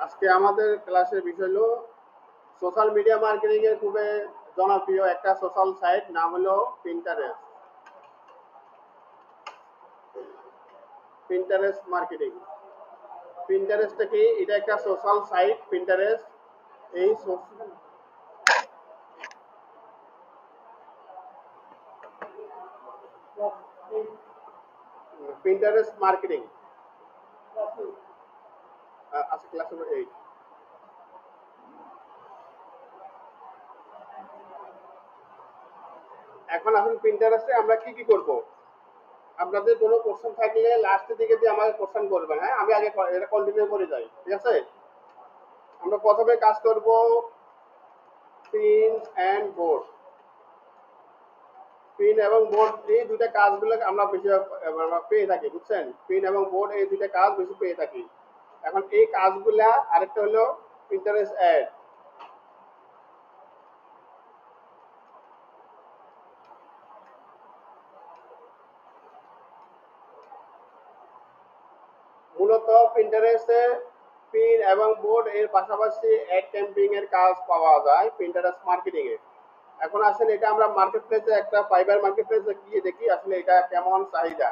আজকে আমাদের ক্লাসের বিষয় হলো সোশ্যাল মিডিয়া মার্কেটিং এর খুবই জনপ্রিয় একটা সোশ্যাল সাইট, নাম হলো পিন্টারেস্ট। Pinterest marketing. পিন্টারেস্টটা কি? এটা একটা সোশ্যাল সাইট। পিন্টারেস্ট এই পিন্টারেস্ট মার্কেটিং আজকে ক্লাস নম্বর 8। এখন আসুন পিন্টারেস্টে আমরা কি কি করব। আপনাদের কোনো কোশ্চেন থাকলে লাস্টের দিকে দিয়ে আমাকে কোশ্চেন করবেন। হ্যাঁ, আমি আগে এটা কন্টিনিউ করে যাই, ঠিক আছে? আমরা প্রথমে কাজ করব পিন অ্যান্ড বোর্ড। পিন এবং বোর্ড এই দুইটা কাজগুলো আমরা বেশি পেয়ে থাকি, বুঝছেন? পিন এবং বোর্ড এই দুইটা কাজ বেশি পেয়ে থাকি। এখন এই কাজগুলা, আরেকটা হলো পিন্টারেস্ট অ্যাড। মূলত পিন্টারেস্টে পিন এবং বোর্ড এর পাশাপাশি অ্যাড ক্যাম্পিং এর কাজ পাওয়া যায় পিন্টারেস্ট মার্কেটিং এ। এখন আসলে এটা আমরা মার্কেট প্লেসে, একটা ফাইবার মার্কেট প্লেসে গিয়ে দেখি আসলে এটা কেমন চাহিদা।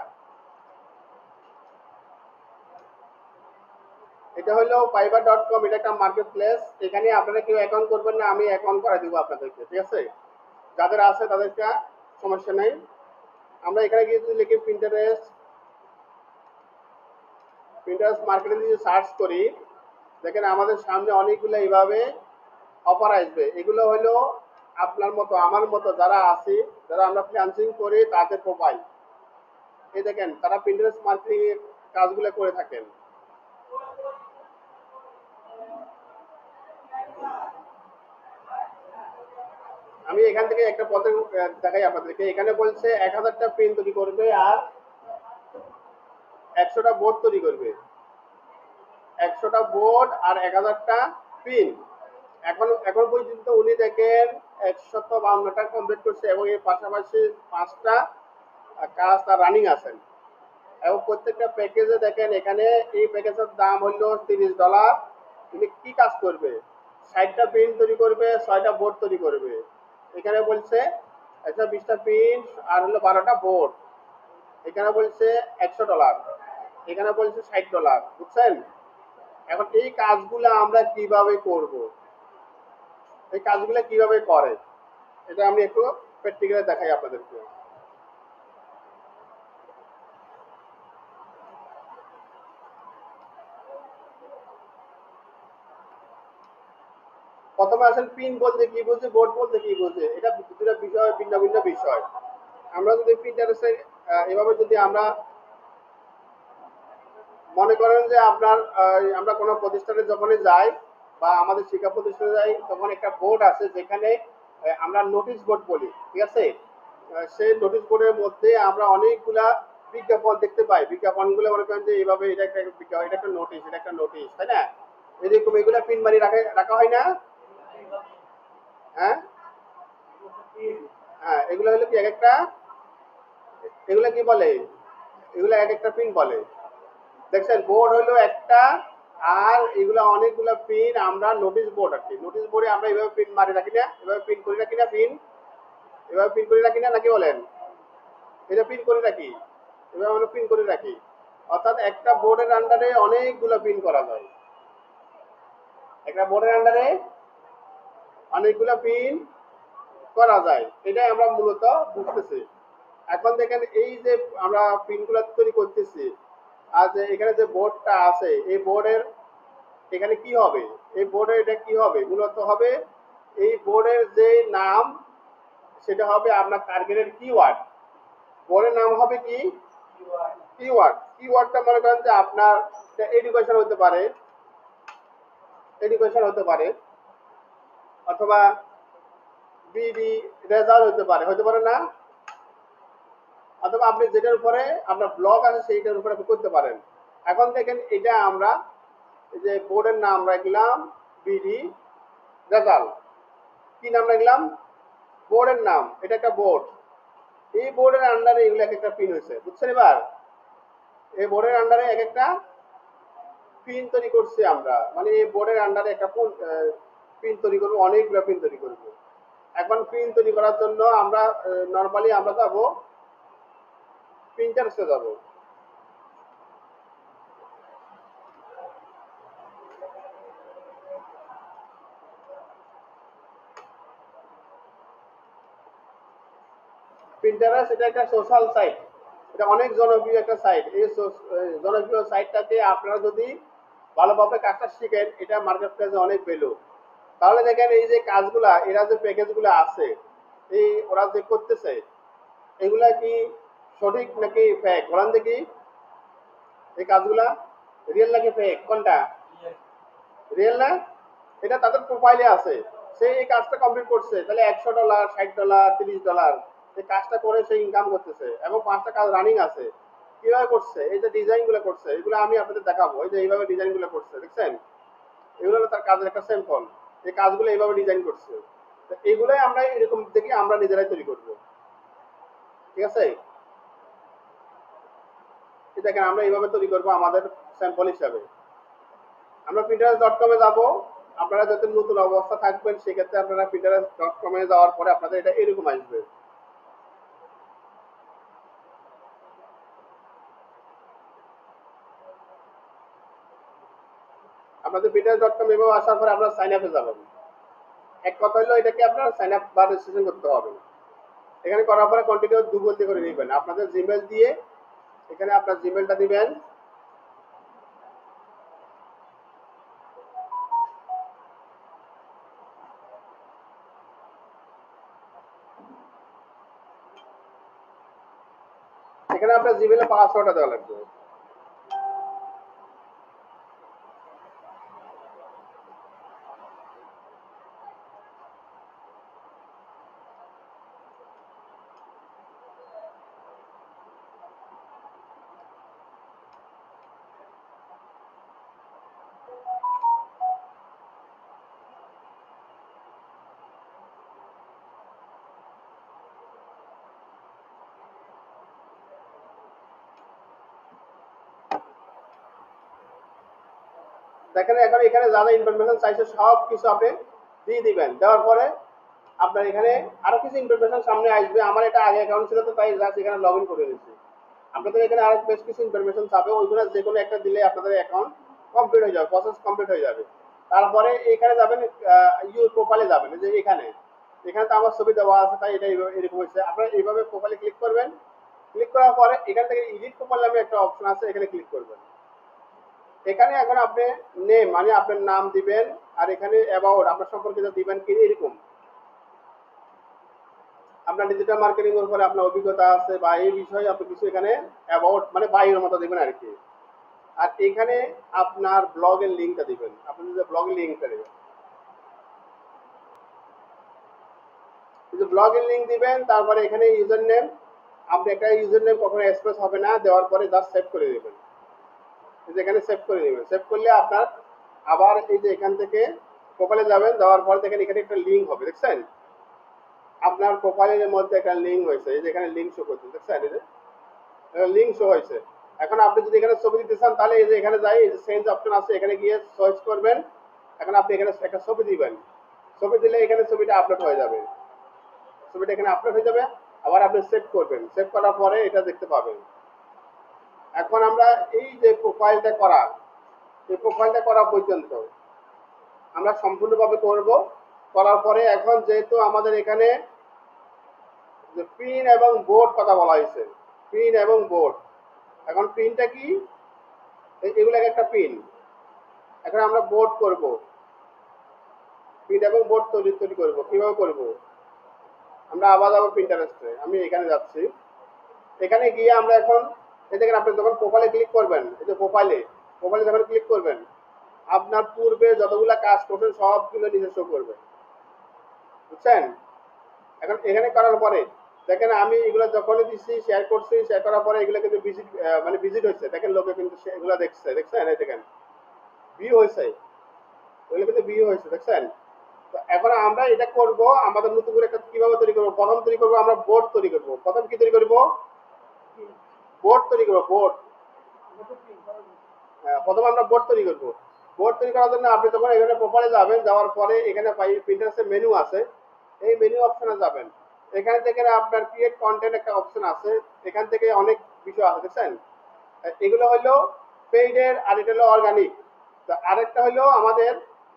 এটা হলো fiverr.com। এটা একটা মার্কেট প্লেস। এখানে আপনারা কেউ অ্যাকাউন্ট করবেন না, আমি অ্যাকাউন্ট করে দিব আপনাদেরকে, ঠিক আছে? যাদের আছে তাদেরকে সমস্যা নেই। আমরা এখানে গিয়ে যদি লিখি পিন্টারেস্ট মার্কেটিং দিয়ে সার্চ করি, দেখেন আমাদের সামনে অনেকগুলো এইভাবে অফার আসবে। এগুলো হলো আপনার মতো আমার মতো যারা আছি, যারা আমরা ফ্রিল্যান্সিং করি, তাদের প্রোফাইল। এই দেখেন তারা পিন্টারেস্ট মার্কেটিং এর কাজগুলো করে থাকেন। আমি এখান থেকে একটা পথে দেখাই আপনাদেরকে। এখানে বলছে 1000টা পিন তৈরি করবে আর 100টা বোর্ড তৈরি করবে। 100টা বোর্ড আর 1000টা পিন। এখন পর্যন্ত উনি দেখেন 152টা কমপ্লিট করছে এবং এর পাশাপাশি 5টা কাজ তার রানিং আছেন। এবং প্রত্যেকটা প্যাকেজে দেখেন এখানে এই প্যাকেজের দাম হলো $30। তুমি কি কাজ করবে? 60টা পিন তৈরি করবে, 6টা বোর্ড তৈরি করবে। এখানে বলছে 120টা পিন আর হলো 12টা বোর্ড। এখানে বলছে $100, এখানে বলছে $60, বুঝছেন? এখন এই কাজগুলো আমরা কিভাবে করব, এই কাজগুলো কিভাবে করে, এটা আমি একটু প্র্যাকটিক্যালি দেখাই আপনাদেরকে। প্রথমে আসেন পিন বলতে কি বুঝে, বোর্ড বলতে কি বুঝে, এটা দুটো বিষয়, ভিন্ন ভিন্ন বিষয়। আমরা যদি পিন্টারেস্টে এভাবে যদি আমরা মনে করেন যে আপনার আমরা কোনো প্রতিষ্ঠানে যখনই যাই বা আমাদের শিক্ষা প্রতিষ্ঠানে যাই, তখন একটা বোর্ড আছে যেখানে আমরা নোটিশ বোর্ড বলি, ঠিক আছে? সেই নোটিশ বোর্ডের মধ্যে আমরা অনেকগুলা বিজ্ঞাপন দেখতে পাই। বিজ্ঞাপনগুলো মনে করেন যে এইভাবে, এটা একটা বিজ্ঞাপন, এটা একটা নোটিশ, এটা একটা নোটিশ, তাই না? এরকম এগুলা পিন মারি রাখা হয় না? হ্যাঁ, হ্যাঁ, এগুলো হলো কি এক একটা, এগুলা কি বলে, এগুলা এক একটা পিন বলে। দেখছেন বোর্ড হলো একটা, আর এগুলা অনেকগুলো পিন। আমরা নোটিশ বোর্ড আর কি, নোটিশ বোর্ডে আমরা এইভাবে পিন মারি রাখি না, এভাবে পিন করি রাখি না, পিন এভাবে পিন করে রাখি না, নাকি বলেন? এটা পিন করে রাখি, এভাবে আমরা পিন করে রাখি। অর্থাৎ একটা বোর্ডের আন্ডারে অনেকগুলো পিন করা যায়, একটা বোর্ডের আন্ডারে অনেকগুলো পিন করা যায়। এটাই আমরা মূলত বুঝতেছি। এখন দেখেন এই যে আমরা পিনগুলো তৈরি করতেছি, আর যে এখানে যে বোর্ডটা আছে, এই বোর্ডের এখানে কি হবে, এই বোর্ডে এটা কি হবে, মূলত হবে এই বোর্ডের যে নাম, সেটা হবে আপনার টার্গেটের কিওয়ার্ড। বোর্ডের নাম হবে কি? কিওয়ার্ড। কিওয়ার্ডটা মনে করেন যে আপনার এডুকেশন হতে পারে, এডুকেশন হতে পারে, অথবা বিডি রেজাল্ট হতে পারে না? অথবা আপনি যেটার উপরে আপনার ব্লগ আছে সেইটার উপরে আপনি করতে পারেন। এখন দেখেন এটা আমরা এই যে বোর্ডের নাম রাখলাম বিডি রেজাল্ট। কি নাম রাখলাম? বোর্ডের নাম। এটা একটা বোর্ড। এই বোর্ডের আন্ডারে এগুলো এক একটা পিন হয়েছে, বুঝছেন? এবার এই বোর্ডের আন্ডারে এক একটা পিন তৈরি করছি আমরা, মানে এই বোর্ডের আন্ডারে একটা পিন তৈরি করবো, অনেকগুলো পিন তৈরি করবো। এখন পিন তৈরি করার জন্য আমরা নর্মালি আমরা যাবো প্রিন্টারেস্টে যাবো। প্রিন্টারেস্ট এটা একটা সোশ্যাল সাইট, এটা অনেক জনপ্রিয় একটা সাইট। এই জনপ্রিয় সাইটটাতে আপনারা যদি ভালোভাবে কাজটা শিখেন, এটা মার্কেট প্লেসে অনেক ভ্যালু। তাহলে দেখেন এই যে কাজগুলা, এরা যে প্যাকেজগুলো আছে, এই ওরা যে করতেছে, এগুলা কি সঠিক নাকি ফেক? বলেন দেখি, এই কাজগুলা রিয়েল নাকি ফেক? কোনটা রিয়েল? না, এটা তাদের প্রোফাইলে আছে। সে এই কাজটা কমপ্লিট করছে, তাহলে $100, $60, $30 এই কাজটা করে সে ইনকাম করতেছে, এবং 5টা কাজ রানিং আছে। কিভাবে করছে? এই যে ডিজাইন গুলো করছে, এগুলো আমি আপনাদের দেখাবো। এই যে এইভাবে ডিজাইন গুলো করছে, দেখছেন? এগুলো হলো তার কাজের একটা স্যাম্পল। এই কাজগুলো এইভাবে ডিজাইন করছে। এইগুলোই আমরা এরকম দেখি আমরা নিজেরাই তৈরি করব। ঠিক আছে? দেখেন আমরা এইভাবে তৈরি করব আমাদের স্যাম্পল হিসাবে। আমরা pinterest.com এ যাব। আপনারা যাতে নতুন অবস্থা থাকবেন, সেক্ষেত্রে আপনারা pinterest.com এ যাওয়ার পরে আপনাদের এটা এরকম আসবে। আপনাদের pinterest.com এভাবে আসার পরে আপনারা সাইন আপে যাবেন। এক কথা হলো এটাকে আপনারা সাইন আপ বা রেজিস্ট্রেশন করতে হবে। এখানে করার পরে কন্টিনিউ দুবলতে করে নেবেন। আপনাদের জিমেল দিয়ে এখানে আপনার জিমেলটা দিবেন। এখানে আপনার জিমেলে পাসওয়ার্ডটা দেওয়া লাগবে। দেখেন এখন এখানে যা যা ইনফরমেশন চাইছে সব কিছু আপনি দিয়ে দিবেন। দেওয়ার পরে আপনার এখানে আরো কিছু ইনফরমেশন সামনে আসবে। আমার এটা আগে অ্যাকাউন্ট ছিল, তো তাই জাস্ট এখানে লগ ইন করে নিচ্ছি। আপনাদের এখানে আরো বেশ কিছু ইনফরমেশন চাবে, ওইগুলো যে কোনো একটা দিলে আপনাদের অ্যাকাউন্ট কমপ্লিট হয়ে যাবে, প্রসেস কমপ্লিট হয়ে যাবে। তারপরে এখানে যাবেন, ইউর প্রোফাইলে যাবেন। যে এখানে এখানে তো আমার ছবি দেওয়া আছে, তাই এটা এরকম হয়েছে। আপনারা এইভাবে প্রোফাইলে ক্লিক করবেন। ক্লিক করার পরে এখান থেকে এডিট প্রোফাইল নামে একটা অপশন আছে, এখানে ক্লিক করবেন। এখানে এখন আপনি নেম মানে আপনার নাম দিবেন, আর এখানে অ্যাবাউট আপনার সম্পর্কে দিবেন কি এরকম। আপনার ডিজিটাল মার্কেটিং এর উপরে আপনার অভিজ্ঞতা আছে বা এই বিষয়ে আপনি কিছু এখানে অ্যাবাউট মানে বায়োর মতো দিবেন আর কি। আর এখানে আপনার ব্লগের লিঙ্কটা দিবেন। আপনি যদি ব্লগের লিঙ্কটা দিবেন, যদি ব্লগের লিঙ্ক দিবেন, তারপরে এখানে ইউজার নেম, আপনি একটা ইউজার নেম কখনো স্পেস হবে না, দেওয়ার পরে জাস্ট সেভ করে দিবেন। এখানে সেভ করে দিবেন। সেভ করলে আপনার আবার এই যে এখান থেকে প্রোফাইলে যাবেন, যাওয়ার পর দেখেন এখানে একটা লিঙ্ক হবে, দেখছেন? আপনার প্রোফাইলের মধ্যে একটা লিঙ্ক হয়েছে, এই যে এখানে লিঙ্ক শো করছে, দেখছেন? এই যে লিঙ্ক শো হয়েছে। এখন আপনি যদি এখানে ছবি দিতে চান, তাহলে এই যে এখানে যাই, এই যে চেঞ্জ অপশন আছে, এখানে গিয়ে সার্চ করবেন। এখন আপনি এখানে একটা ছবি দিবেন। ছবি দিলে এখানে ছবিটা আপলোড হয়ে যাবে। ছবিটা এখানে আপলোড হয়ে যাবে। আবার আপনি সেভ করবেন। সেভ করার পরে এটা দেখতে পাবেন। এখন আমরা এই যে প্রোফাইলটা করা, এই প্রোফাইলটা করা পর্যন্ত আমরা সম্পূর্ণভাবে করব। করার পরে এখন যেহেতু আমাদের এখানে যে পিন এবং বোর্ড কথা বলা হয়েছে, পিন এবং বোর্ড, এখন পিনটা কি? এগুলো একটা পিন। এখন আমরা বোর্ড করব, পিন এবং বোর্ড তৈরি করব। কিভাবে করব? আমরা আবার যাবো পিন্টারেস্টে। আমি এখানে যাচ্ছি। এখানে গিয়ে আমরা এখন এই দেখেন, আপনি যখন প্রোফাইলে ক্লিক করবেন, এই যে প্রোফাইলে যখন ক্লিক করবেন, আপনার পূর্বে যতগুলা কাজ করছেন সবগুলো নিচে শো করবে, বুঝছেন? এখন এখানে করার পরে দেখেন আমি এগুলো যখনই দিচ্ছি, শেয়ার করছি, শেয়ার করার পরে এগুলো কিন্তু ভিজিট মানে ভিজিট হচ্ছে। দেখেন লোকে কিন্তু এগুলো দেখছে, দেখছেন? এই দেখেন ভিউ হয়েছে, ওইগুলো কিন্তু ভিউ হয়েছে, দেখছেন? তো এখন আমরা এটা করব, আমাদের নতুন করে একটা কিভাবে তৈরি করব? প্রথম তৈরি করব আমরা বোর্ড তৈরি করব। প্রথম কি তৈরি করব? বোর্ড তৈরি করব, বোর্ড। প্রথমে আমরা বোর্ড তৈরি করব। বোর্ড তৈরি করার জন্য আপনি যখন এখানে প্রোফাইলে যাবেন, যাওয়ার পরে এখানে প্রিন্টারেস্টের মেনু আছে, এই মেনু অপশনে যাবেন। এখান থেকে আপনার ক্রিয়েট কন্টেন্ট একটা অপশন আছে, এখান থেকে অনেক বিষয় আছে দেখছেন। এগুলো হলো পেইডের আর এটা হলো অর্গানিক। তো আরেকটা হলো আমাদের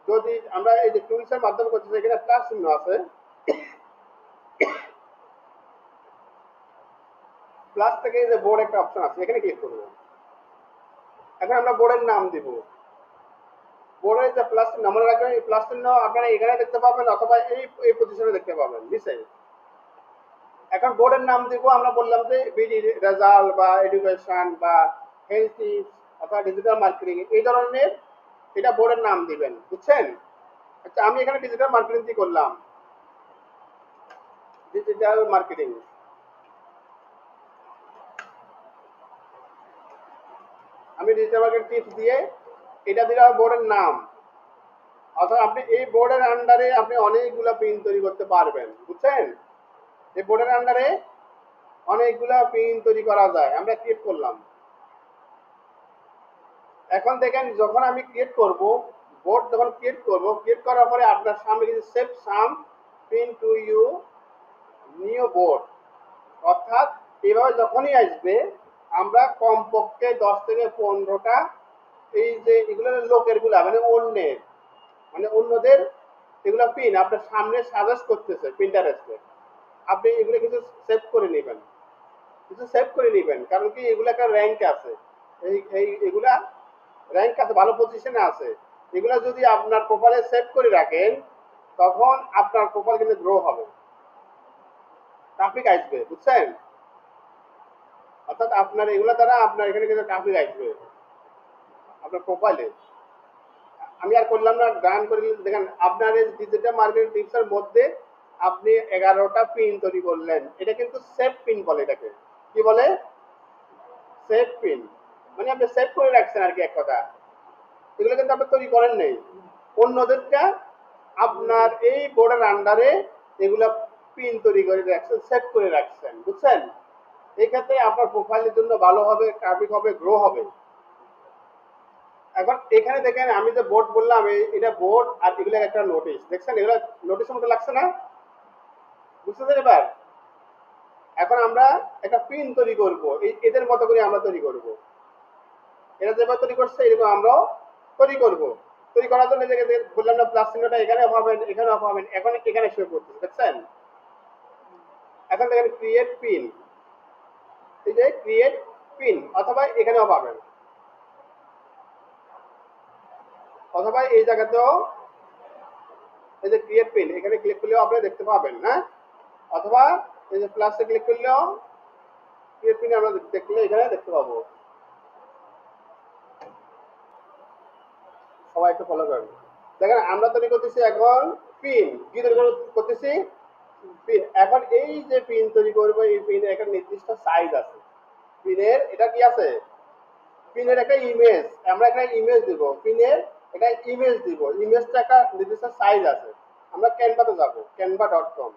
যদি আমরা এই যে টুলসের মাধ্যমে করতেছি, এখানে প্লাস চিহ্ন আছে, প্লাস থেকে এই যে বোর্ড একটা অপশন আছে, এখানে ক্লিক করব। এখন আমরা বোর্ডের নাম দিব। বোর্ডের যে প্লাস চিহ্ন মনে রাখবেন, এই প্লাস চিহ্ন আপনারা এখানে দেখতে পাবেন অথবা এই পজিশনে দেখতে পাবেন নিচে। এখন বোর্ডের নাম দিব আমরা বললাম যে বিডি রেজাল্ট বা এডুকেশন বা হেলথ টিপস অথবা ডিজিটাল মার্কেটিং, এই ধরনের এটা বোর্ডের নাম দিবেন, বুঝছেন। আচ্ছা, আমি এখানে ডিজিটাল মার্কেটিং দিয়ে করলাম, ডিজিটাল মার্কেটিং। আমি ডিজিটাল মার্কেটিং টিপস দিয়ে এটা দিলাম বোর্ডের নাম। অথবা আপনি এই বোর্ডের আন্ডারে আপনি অনেকগুলা পিন তৈরি করতে পারবেন, বুঝছেন। এই বোর্ডের আন্ডারে অনেকগুলা পিন তৈরি করা যায়। আমরা ক্রিয়েট করলাম। এখন দেখেন যখন আমি ক্রিয়েট করব, বোর্ড যখন ক্রিয়েট করব, ক্রিয়েট করার পরে আপনার সামনে কিন্তু save some pin to you new board, অর্থাৎ এভাবে যখনই আসবে আমরা কমপক্ষে 10 থেকে 15টা এই যে এগুলো লোকের গুলা মানে অন্যের, মানে অন্যদের এগুলা পিন আপনার সামনে সাজেস্ট করতেছে প্রিন্টারেস্টে, আপনি এগুলো কিছু সেভ করে নেবেন, কিছু সেভ করে নেবেন। কারণ কি এগুলো একটা র্যাঙ্ক আছে, এগুলা র্যাঙ্ক আছে, ভালো পজিশনে আছে। এগুলা যদি আপনার প্রোফাইলে সেভ করে রাখেন তখন আপনার প্রোফাইল কিন্তু গ্রো হবে, ট্রাফিক আসবে, বুঝছেন। অর্থাৎ আপনার এগুলা দ্বারা আপনার এখানে কিন্তু ট্রাফিক আসবে আপনার প্রোফাইলে। আমি আর করলাম না, ডান করে দেখেন আপনার এই ডিজিটাল মার্কেটিং টিপসের মধ্যে আপনি 11টা পিন তৈরি করলেন। এটা কিন্তু সেভ পিন বলে, এটাকে কি বলে, সেভ পিন। মানে আপনি সেভ করে রাখছেন আর কি এক কথা। এগুলো কিন্তু আপনি তৈরি করেন নেই, অন্যদেরটা আপনার এই বোর্ডের আন্ডারে এগুলা পিন তৈরি করে রাখছেন, সেভ করে রাখছেন, বুঝছেন। এই ক্ষেত্রে আপনার প্রোফাইলের জন্য ভালো হবে, ট্রাফিক হবে, গ্রো হবে। এখন এখানে দেখেন আমি যে বোর্ড বললাম, এটা বোর্ড আর এগুলো একটা নোটিশ, দেখছেন এগুলো নোটিশের মতো লাগছে না, বুঝতেছেন এবার। এখন আমরা একটা পিন তৈরি করব, এদের মতো করে আমরা তৈরি করব। এরা যেভাবে তৈরি করছে এরকম আমরাও তৈরি করব। তৈরি করার জন্য বললাম না প্লাস চিহ্নটা এখানে পাবেন, এখানেও পাবেন, এখন এখানে শো করতেছে, দেখছেন। এখন দেখেন ক্রিয়েট পিন, এই যে ক্রিয়েট পিন, অথবা এখানেও পাবেন, অথবা এই জায়গাতেও এই যে ক্রিয়েট পিন, এখানে ক্লিক করলেও আপনি দেখতে পাবেন, হ্যাঁ। অথবা এই যে প্লাসে ক্লিক করলেও ক্রিয়েট পিন আমরা দেখলে এখানে দেখতে পাবো। সবাই একটু ফলো করেন। দেখেন আমরা তৈরি করতেছি এখন পিন, কি তৈরি করতেছি, পিন। এখন এই যে পিন তৈরি করবো, এই পিনের একটা নির্দিষ্ট সাইজ আছে, পিনের এটা কি আছে, পিনের একটা ইমেজ, আমরা একটা ইমেজ দিব, পিনের একটা ইমেজ দিব, ইমেজটা একটা নির্দিষ্ট সাইজ আছে। আমরা ক্যানভাতে যাব, canva.com।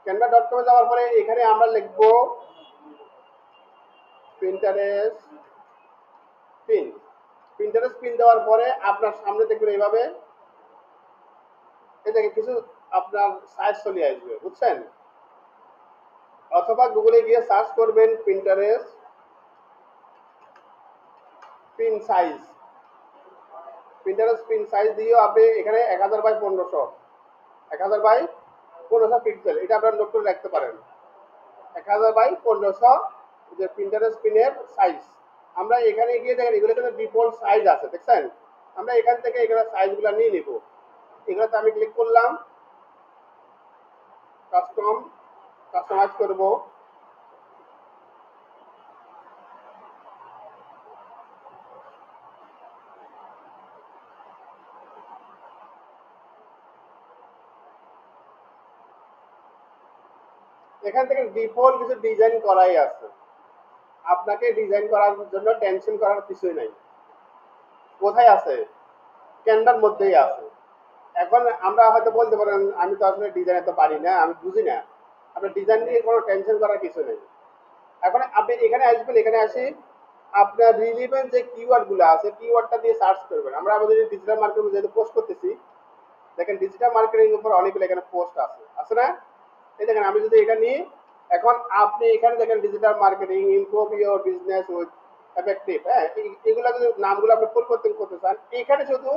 canva.com যাওয়ার পরে এখানে আমরা লিখবো প্রিন্টারেস্ট পিন। প্রিন্টারেস্ট পিন দেওয়ার পরে আপনার সামনে দেখবেন এইভাবে এই দেখে কিছু আপনার সাইজ চলে আসবে, বুঝছেন। অথবা গুগলে গিয়ে সার্চ করবেন Pinterest pin size, Pinterest pin size দিয়েও আপনি এখানে 1000 বাই 1500, 1000 বাই 1500 পিক্সেল, এটা আপনার নোট করে রাখতে পারেন। 1000 বাই 1500 যে প্রিন্টারেস্ট পিনের সাইজ। আমরা এখানে গিয়ে দেখেন এগুলো কিন্তু ডিফল্ট সাইজ আছে, দেখছেন। আমরা এখান থেকে এগুলো সাইজগুলো নিয়ে নিব। এগুলোতে আমি ক্লিক করলাম, কাস্টমাইজ করব। এখান থেকে ডিফল্ট কিছু ডিজাইন করাই আছে, আপনাকে ডিজাইন করার জন্য টেনশন করার কিছুই নাই। কোথায় আছে? ক্যানভার মধ্যেই আছে। এখন আমরা হয়তো বলতে পারেন আমি তো আসলে ডিজাইন এত পারি না, আমি বুঝি না। আপনার ডিজাইন নিয়ে কোনো টেনশন করার কিছু নেই। এখন আপনি এখানে আসবেন, এখানে আসি আপনার রিলিভেন্ট যে কিওয়ার্ড গুলো আছে কিওয়ার্ডটা দিয়ে সার্চ করবেন। আমরা আমাদের ডিজিটাল মার্কেটিং যেহেতু পোস্ট করতেছি, দেখেন ডিজিটাল মার্কেটিং উপর অনেকগুলো এখানে পোস্ট আছে, আছে না? এই দেখেন আমি যদি এটা নিই, এখন আপনি এখানে দেখেন digital marketing improve your business with effective, হ্যাঁ, এগুলো যদি নামগুলো আপনি পরিবর্তন করতে চান, এখানে শুধু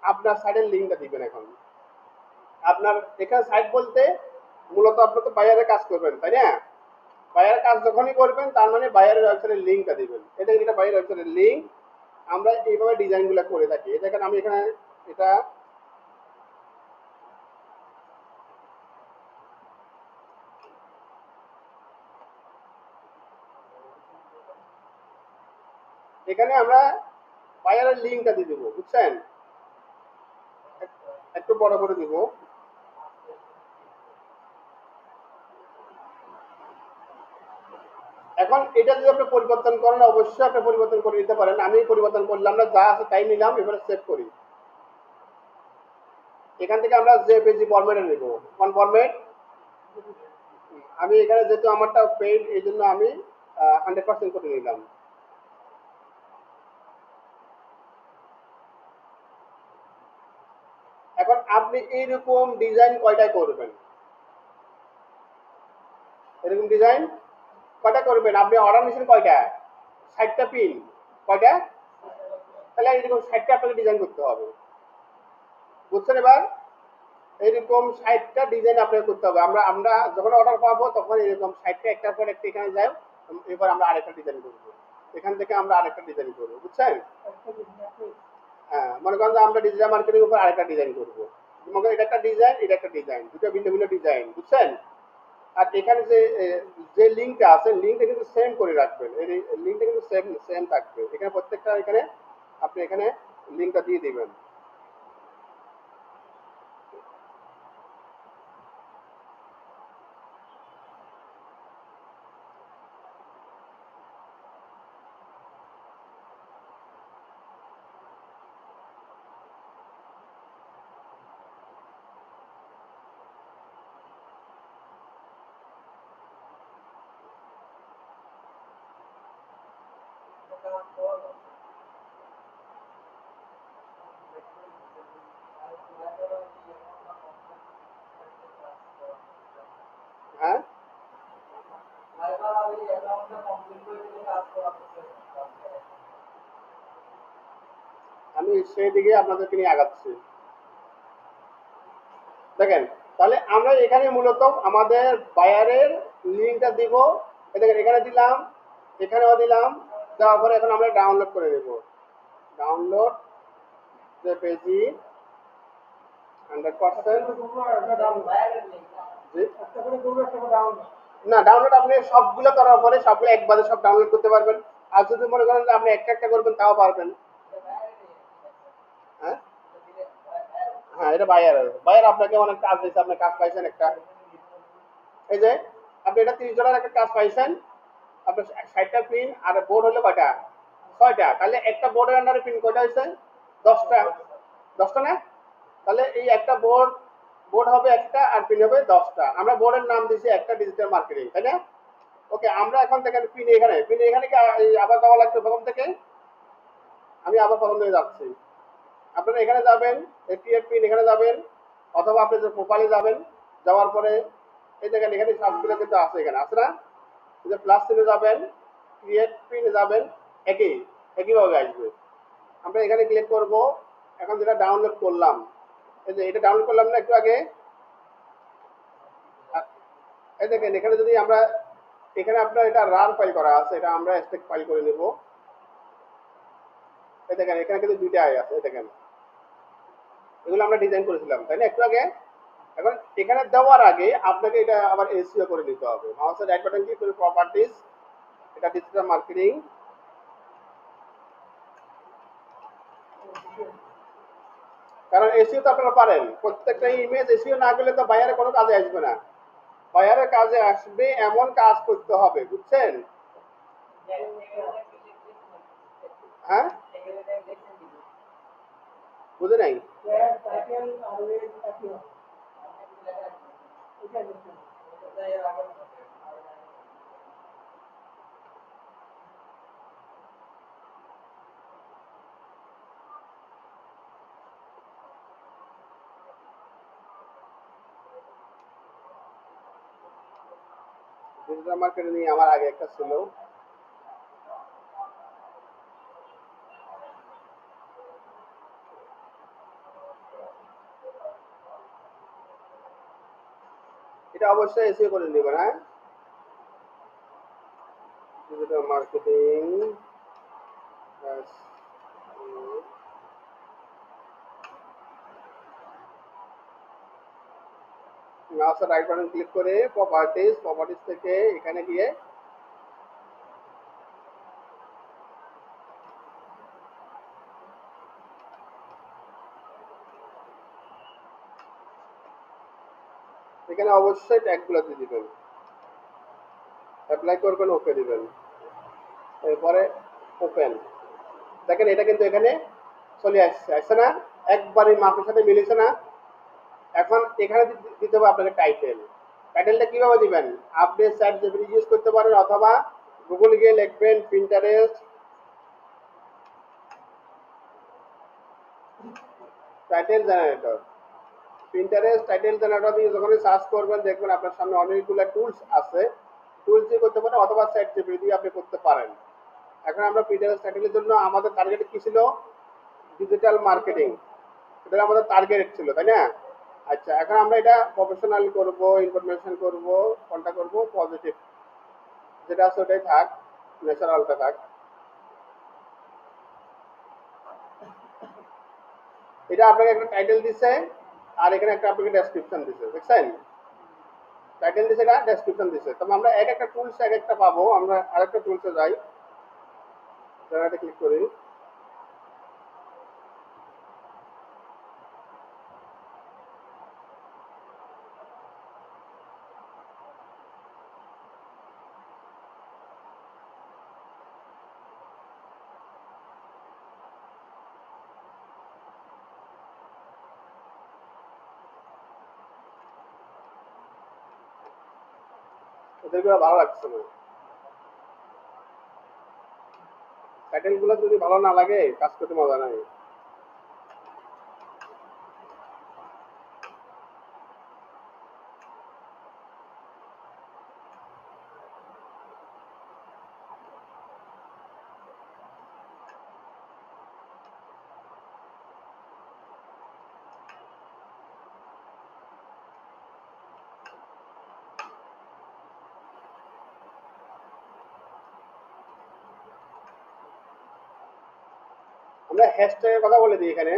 আপনার সাইডের লিঙ্কটা দিবেন। এখন আপনার এখানে সাইট বলতে মূলত আপনি তো বায়ারের কাজ করবেন, তাই না? বায়ারের কাজ যখনই করবেন তার মানে বায়ারের ওয়েবসাইটের লিঙ্কটা দিবেন। এটা এটা বায়ারের ওয়েবসাইটের লিঙ্ক। আমরা এইভাবে ডিজাইনগুলো করে থাকি। দেখেন আমি এখানে এটা এখানে আমরা বায়ারের লিঙ্কটা দিয়ে দেবো, বুঝছেন? একটু বড় করে দিব। এখন এটা যদি আপনি পরিবর্তন করেন, অবশ্যই আপনি পরিবর্তন করে নিতে পারেন। আমি পরিবর্তন করলাম না, যা আছে তাই নিলাম, এবারে সেভ করি। এখান থেকে আমরা জেপিজি ফরম্যাটে নেব। কোন ফরম্যাট? আমি এখানে যেহেতু আমারটা পেইড, এই জন্য আমি 100% করে নিলাম। এখন আপনি এইরকম ডিজাইন কয়টা করবেন? এরকম ডিজাইন কয়টা করবেন? আপনি অর্ডার নিয়েছেন কয়টা? 60টা পিন। কয়টা? তাহলে এরকম 60টা আপনাকে ডিজাইন করতে হবে, বুঝছেন? এবার এইরকম 60টা ডিজাইন আপনাকে করতে হবে। আমরা আমরা যখন অর্ডার পাবো তখন এরকম 60টা একটার পর একটা এখানে যাই। এবার আমরা আরেকটা ডিজাইন করবো, এখান থেকে আমরা আরেকটা ডিজাইন করবো, বুঝছেন? হ্যাঁ, মনে করেন যে আমরা ডিজিটাল মার্কেটিং উপর আরেকটা ডিজাইন করবো। মনে করেন এটা একটা ডিজাইন, এটা একটা ডিজাইন, দুটো ভিন্ন ভিন্ন ডিজাইন, বুঝছেন? আর এখানে যে যে লিঙ্কটা আছে, লিঙ্কটা কিন্তু সেম করে রাখবেন। এই লিঙ্কটা কিন্তু সেম সেম থাকবে এখানে প্রত্যেকটা। এখানে আপনি এখানে লিঙ্কটা দিয়ে দিবেন। হ্যাঁ, আমি সেই দিকে আপনাদেরকে নিয়ে আগাচ্ছি। দেখেন, তাহলে আমরা এখানে মূলত আমাদের বায়ারের লিঙ্কটা দিব। দেখেন এখানে দিলাম, এখানেও দিলাম, দেওয়ার পরে এখন আমরা ডাউনলোড করে নেব। Download JPG 100%। না, ডাউনলোড আপনি সবগুলো করার পরে সবগুলো একবারে সব ডাউনলোড করতে পারবেন। আর যদি মনে করেন যে আপনি একটা একটা করবেন তাও পারবেন। হ্যাঁ, হ্যাঁ, এটা বায়ার। বায়ার আপনাকে অনেক কাজ দিয়েছে, আপনি কাজ পাইছেন একটা। এই যে আপনি এটা 30 জনের একটা কাজ পাইছেন, আপনার 60টা পিন আর বোর্ড হলো কয়টা? 6টা। তাহলে একটা বোর্ডের আন্ডারে পিন কয়টা হয়েছে? 10টা। 10টা না? তাহলে এই একটা বোর্ড বোর্ড হবে একটা আর পিন হবে 10টা। আমরা বোর্ডের নাম দিয়েছি একটা ডিজিটাল মার্কেটিং, তাই না? ওকে, আমরা এখন থেকে পিন এখানে কি আবার যাওয়া লাগবে প্রথম থেকে? আমি আবার প্রথম থেকে যাচ্ছি। আপনারা এখানে যাবেন, ক্রিয়েট পিন এখানে যাবেন, অথবা আপনি যে প্রোফাইলে যাবেন, যাওয়ার পরে এই দেখেন এখানে সবগুলো কিন্তু আছে, এখানে আছে না? এই যে প্লাস চিহ্নে যাবেন, ক্রিয়েট পিনে যাবেন, একইভাবে আসবে। আমরা এখানে ক্লিক করব। এখন যেটা ডাউনলোড করলাম, এই যে এটা ডাউনলোড করলাম না একটু আগে, এই দেখেন এখানে যদি আমরা এখানে আপনার এটা রান ফাইল করা আছে, এটা আমরা স্টেক ফাইল করে নেব। এই দেখেন এখানে কিন্তু দুইটা আছে, এই দেখেন এগুলো আমরা ডিজাইন করেছিলাম, তাই না, একটু আগে? এখন এখানে দেওয়ার আগে আপনাকে এটা আবার এসইও করে নিতে হবে। মাউসের রাইট বাটন ক্লিক করে প্রপার্টিজ, এটা ডিজিটাল মার্কেটিং। কারণ এসইও তো আপনারা পারেন, প্রত্যেকটা ইমেজ এসইও না করলে তো বায়ারে কোনো কাজে আসবে না। বায়ারের কাজে আসবে এমন কাজ করতে হবে, বুঝছেন? হ্যাঁ বুঝে নাই ডিজিটাল মার্কেটিং নিয়ে আমার আগে একটা ছিল, এটা অবশ্যই এসিও করে নেবেন। হ্যাঁ, ডিজিটাল মার্কেটিং মাউসের রাইট বাটন ক্লিক করে প্রপার্টিজ থেকে এখানে গিয়ে এখানে অবশ্যই ট্যাগগুলো দিয়ে দিবেন, অ্যাপ্লাই করবেন, ওকে দিবেন, এরপরে ওপেন। দেখেন এটা কিন্তু এখানে চলে আসছে না, একবারই মাপের সাথে মিলেছে না। এখন এখানে দিতে হবে আপনাকে টাইটেল। টাইটেলটা কিভাবে দিবেন? আপনি চ্যাট জিপিটি ইউজ করতে পারেন অথবা গুগল গিয়ে লিখবেন Pinterest title generator. Pinterest title generator দিয়ে যখনই সার্চ করবেন দেখবেন আপনার সামনে অনেকগুলো টুলস আছে, টুলস দিয়ে করতে পারেন অথবা চ্যাট জিপিটি দিয়ে আপনি করতে পারেন। এখন আমরা পিন্টারেস্ট টাইটেলের জন্য আমাদের টার্গেট কি ছিল? ডিজিটাল মার্কেটিং, এটা আমাদের টার্গেট ছিল, তাই না? আচ্ছা, এখন আমরা এটা প্রফেশনাল করব, ইনফরমেশন করব, কোনটা করব? পজিটিভ, যেটা আছে ওটাই থাক, ন্যাচারালটা থাক। এটা আপনাকে একটা টাইটেল দিছে আর এখানে একটা আপনাকে ডেসক্রিপশন দিছে, দেখছেন? টাইটেল দিছে না, ডেসক্রিপশন দিছে। তবে আমরা এক একটা টুলস এক একটা পাবো। আমরা আরেকটা টুলসে যাই, জায়গাটা ক্লিক করি। এদেরগুলো ভালো লাগছে না, টাইটেল গুলো যদি ভালো না লাগে কাজ করতে মজা নাই। আমরা হ্যাশট্যাগের কথা বলে দিই এখানে।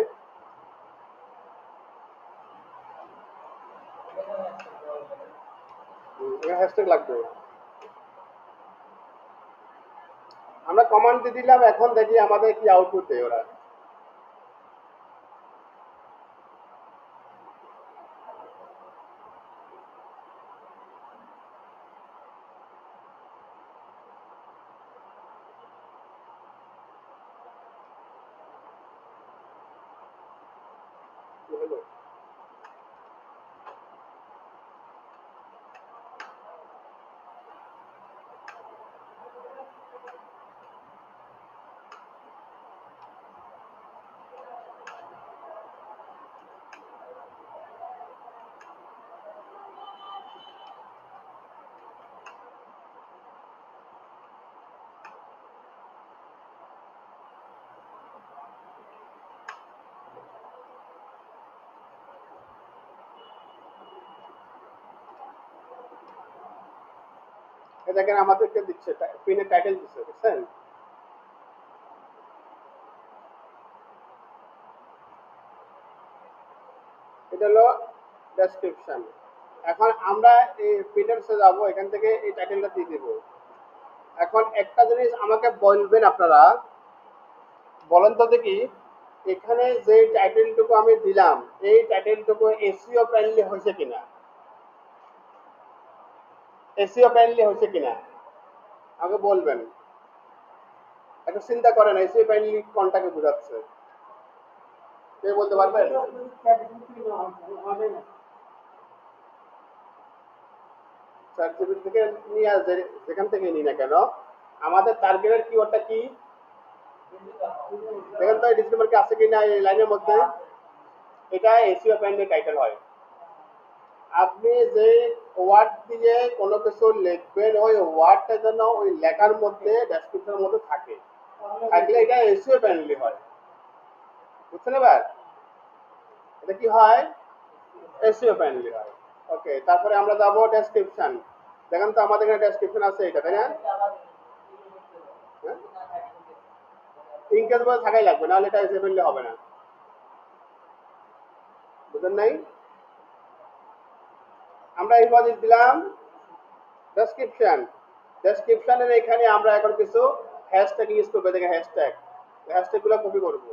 হ্যাশট্যাগ লাগবে, আমরা কমান্ড দিয়ে দিলাম। এখন দেখি আমাদের কি আউটপুট দেয় ওরা। কি হলো? দেখেন আমাদেরকে দিচ্ছে, পিনের টাইটেল দিচ্ছে, বুঝছেন? এটা হলো ডেসক্রিপশন। এখন আমরা এই পিনার্সে যাব, এখান থেকে এই টাইটেলটা দিয়ে দিব। এখন একটা জিনিস আমাকে বলবেন আপনারা, বলেন তো দেখি, এখানে যে টাইটেলটুকু আমি দিলাম এই টাইটেলটুকু এসইও ফ্রেন্ডলি হয়েছে কিনা, এসইও ফ্রেন্ডলি হয়েছে কিনা আমাকে বলবেন। একটা চিন্তা করেন এসিও প্যানেল কোনটাকে বোঝাচ্ছে, কে বলতে পারবেন? সার্টিফিকেট থেকে নিয়ে যেখান থেকে নিই না কেন, আমাদের টার্গেটের কিওয়ার্ডটা কি? দেখেন তো এই ডিসক্লেমার কি আছে কিনা এই লাইনের মধ্যে। এটা এসিও প্যানেলের টাইটেল হয়। আপনি যে ওয়ার্ড দিয়ে কোনো কিছু লিখবেন ওই ওয়ার্ডটা যেন ওই লেখার মধ্যে ডেসক্রিপশনের মধ্যে থাকে, থাকলে এটা এসইও প্যানেলই হয়। বুঝছেন এবার? এটা কি হয়? এসইও প্যানেলই হয়। ওকে, তারপরে আমরা যাবো ডেসক্রিপশন। দেখেন তো আমাদের এখানে ডেসক্রিপশন আছে এটা, তাই না? ইনকেস বলে থাকাই লাগবে, নাহলে এটা এসইও প্যানেলে হবে না। বুঝলেন নাই? আমরা এই পদে দিলাম ডেসক্রিপশন। ডেসক্রিপশনের এখানে আমরা এখন কিছু হ্যাশট্যাগ ইউজ করবো। দেখেন হ্যাশট্যাগ, হ্যাশট্যাগ গুলো কপি করবো।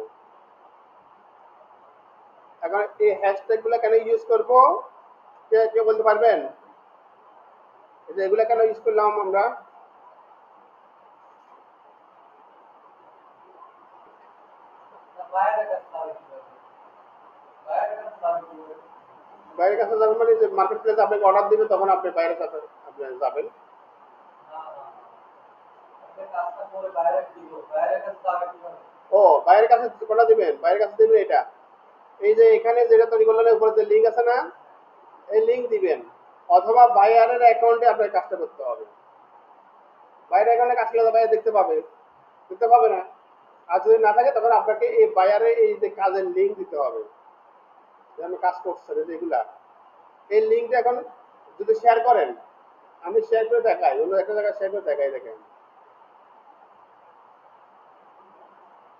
এখন এই হ্যাশট্যাগ গুলো কেন ইউজ করবো কে কে বলতে পারবেন? এই যে এগুলো কেন ইউজ করলাম আমরা? বাইরের কাছে যাবেন মানে যে মার্কেট প্লেসে আপনাকে অর্ডার দিবেন তখন আপনি বাইরের কাছে আপনি যাবেন। ও বাইরের কাছে কোনটা দিবেন? বাইরের কাছে দিবেন এটা, এই যে এখানে যেটা তৈরি করলেন উপরে যে লিঙ্ক আছে না, এই লিঙ্ক দিবেন, অথবা বাইরের অ্যাকাউন্টে আপনার কাজটা করতে হবে। বাইরের অ্যাকাউন্টে কাজ করলে বাইরে দেখতে পাবে, দেখতে পাবে না। আর যদি না থাকে তখন আপনাকে এই বাইরে এই যে কাজের লিঙ্ক দিতে হবে, যে আপনি কাজ করছেন যেগুলা, এই লিঙ্কটা এখন যদি শেয়ার করেন, আমি শেয়ার করে দেখাই, অন্য একটা জায়গায় শেয়ার করে দেখাই। দেখেন,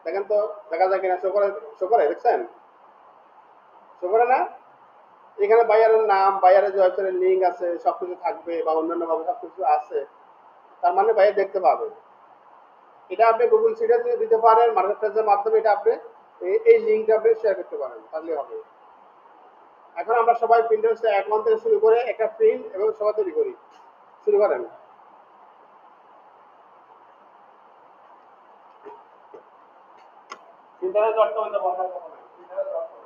দেখেন তো দেখা যায় কিনা, শো করে, শো করে, দেখছেন? শো করে না? এখানে বায়ারের নাম, বায়ারের যে ওয়েবসাইটের লিঙ্ক আছে সবকিছু থাকবে, বা অন্যান্য ভাবে সবকিছু আছে, তার মানে বায়ার দেখতে পাবে। এটা আপনি গুগল সিটে যদি দিতে পারেন মার্কেট প্লেসের মাধ্যমে, এটা আপনি এই লিঙ্কটা আপনি শেয়ার করতে পারেন, তাহলে হবে। এখন আমরা সবাই প্রিন্টারেস্ট অ্যাকাউন্ট থেকে শুরু করে একটা প্রিন্ট এবং সবাই তৈরি করি। শুরু করেন। প্রিন্টারেস্ট ডট কম বসার কথা নয়, প্রিন্টারেস্ট ডট কম।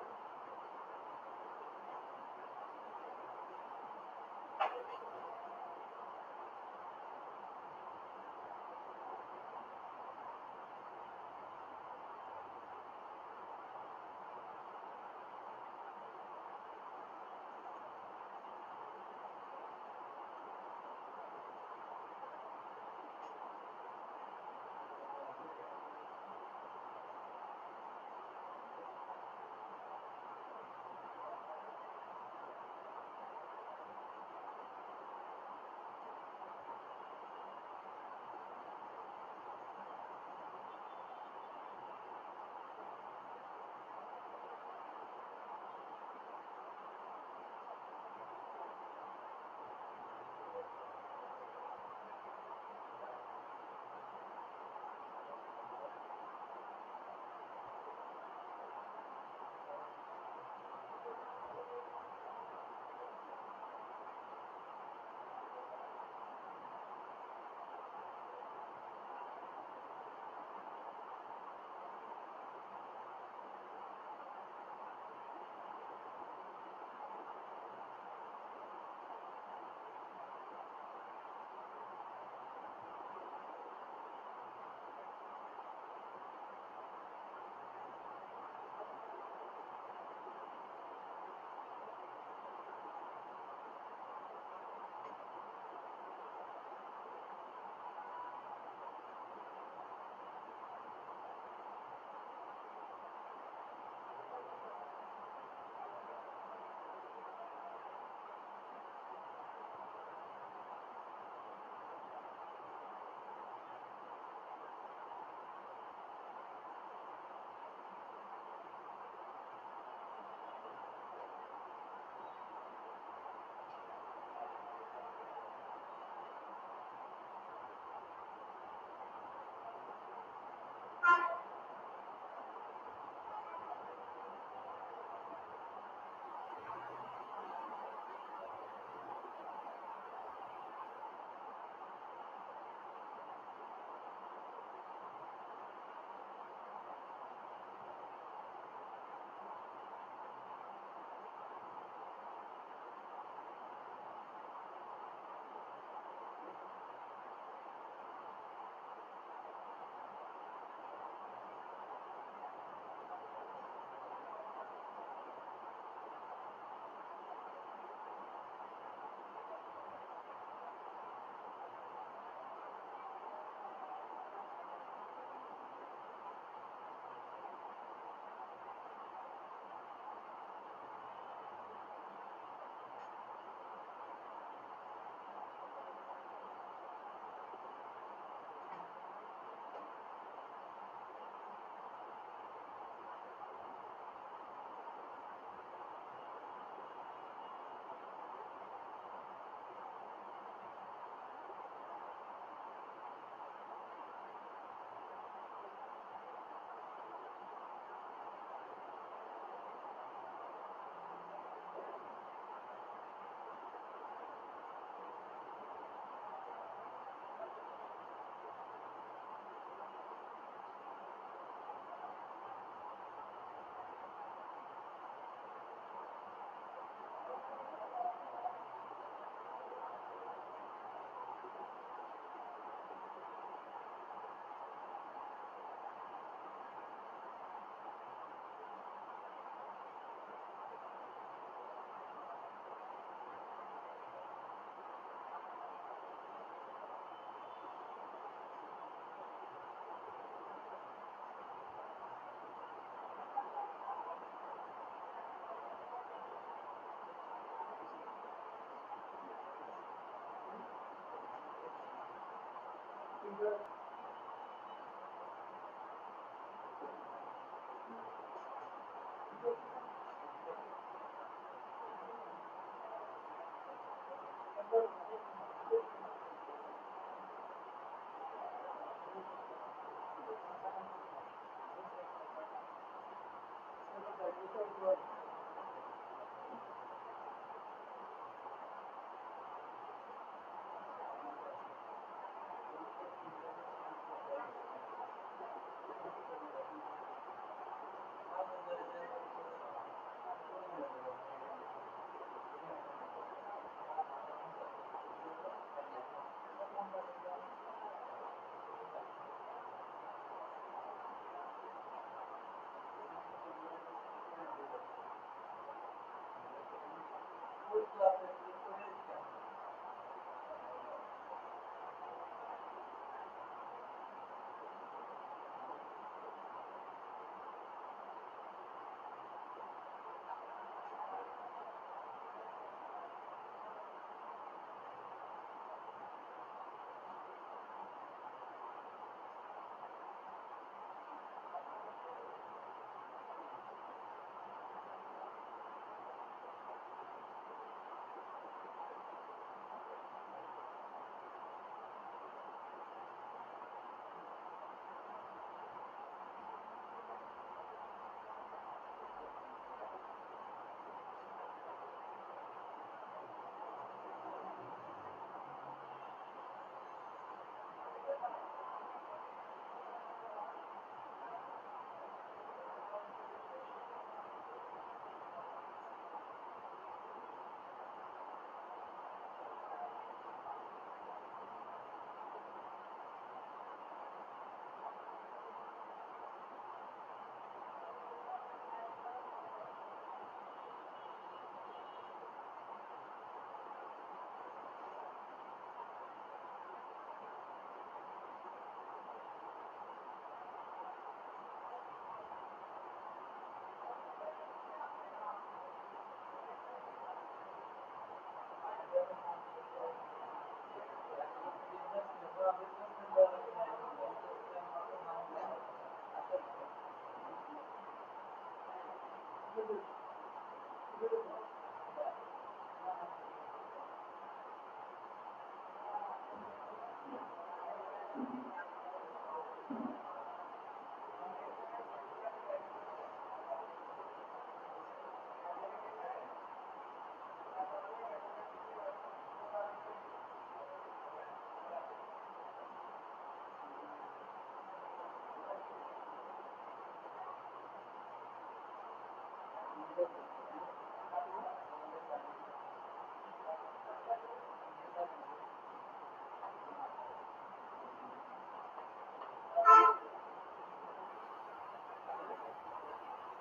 क्या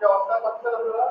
অবস্থা পাচ্ছেন আপনারা?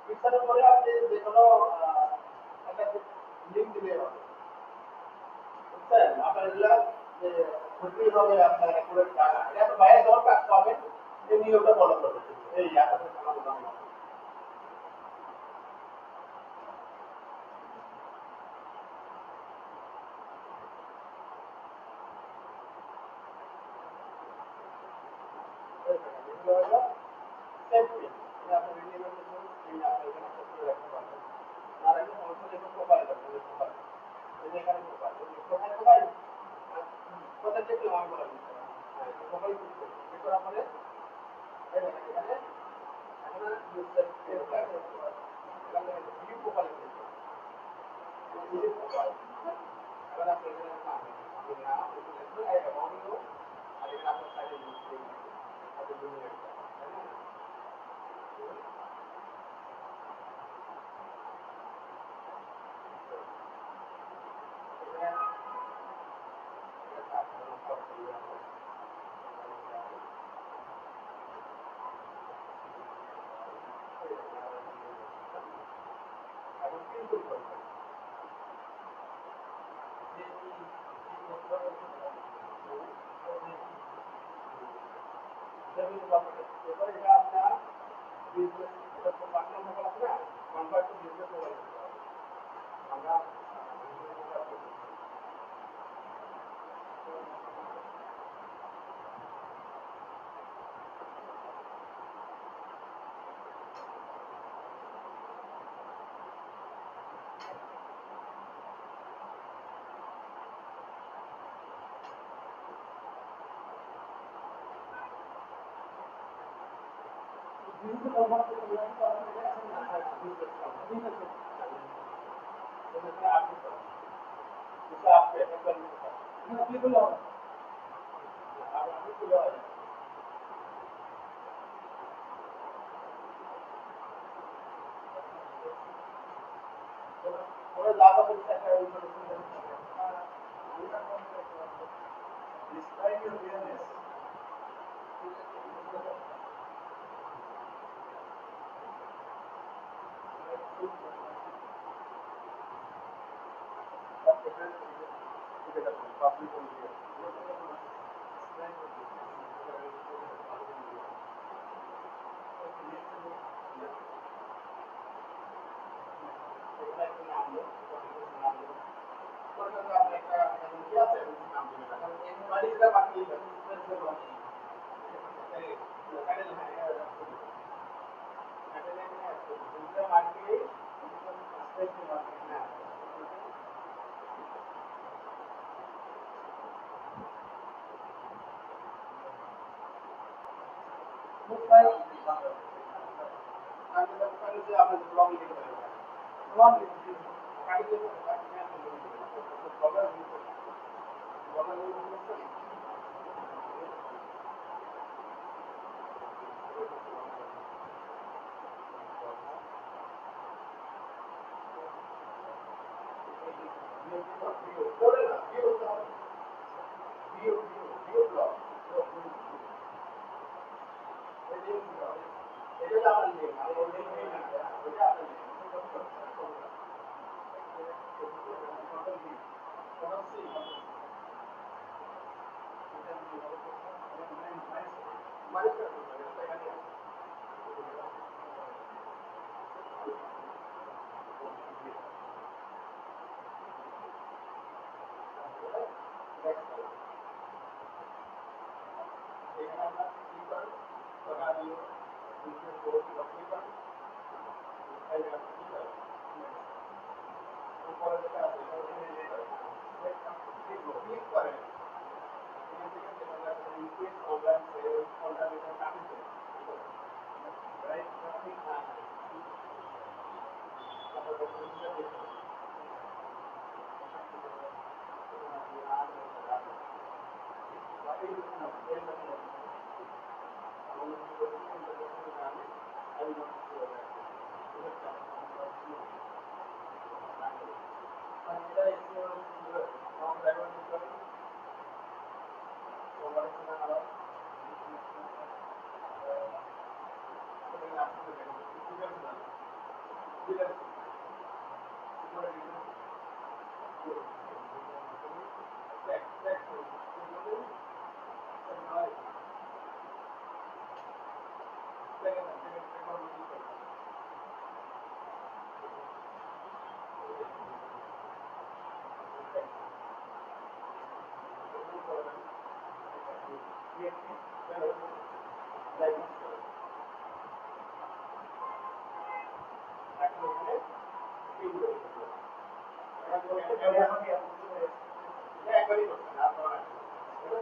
পিকচারের পরে আপনি যে কোনো একটা লিঙ্ক দিলে হবে বুঝছেন আপনার এগুলা যে খুঁজতেই হবে আপনার অ্যাকুরেট জানা এটা তো বাইরে যখন কাজ পাবেন এই নিয়মটা ফলো করবে এই আপনাদের সমাধান এগুলো হলো সেফটি আপনি রিনিউয়াল করতে আপনি এখানে সেট করে রাখতে পারবেন আর একটা সমস্যা যেটা প্রোফাইল আছে প্রোফাইল এই যে এখানে প্রোফাইল প্রোফাইল কোথায় থেকে অন করা যাবে হ্যাঁ প্রোফাইল ক্লিক করার পরে এই দেখেন এখানে এখন ইউজার এখানে ভিউ প্রোফাইল ক্লিক করুন ভিউ প্রোফাইল এবার আপনি এখানে পাবেন আপনি নাম লিখবেন এই অডিও আর এখানে আপনার সাইডে লিখবেন আপনার জন্য একটা তাই না এখন কিন্তু এরপরে এটা আপনার বিজনেস পার্টনার মোবাইল আছে না কনভার্ট টু বিজনেস মোবাইল আমরা Describe your awareness.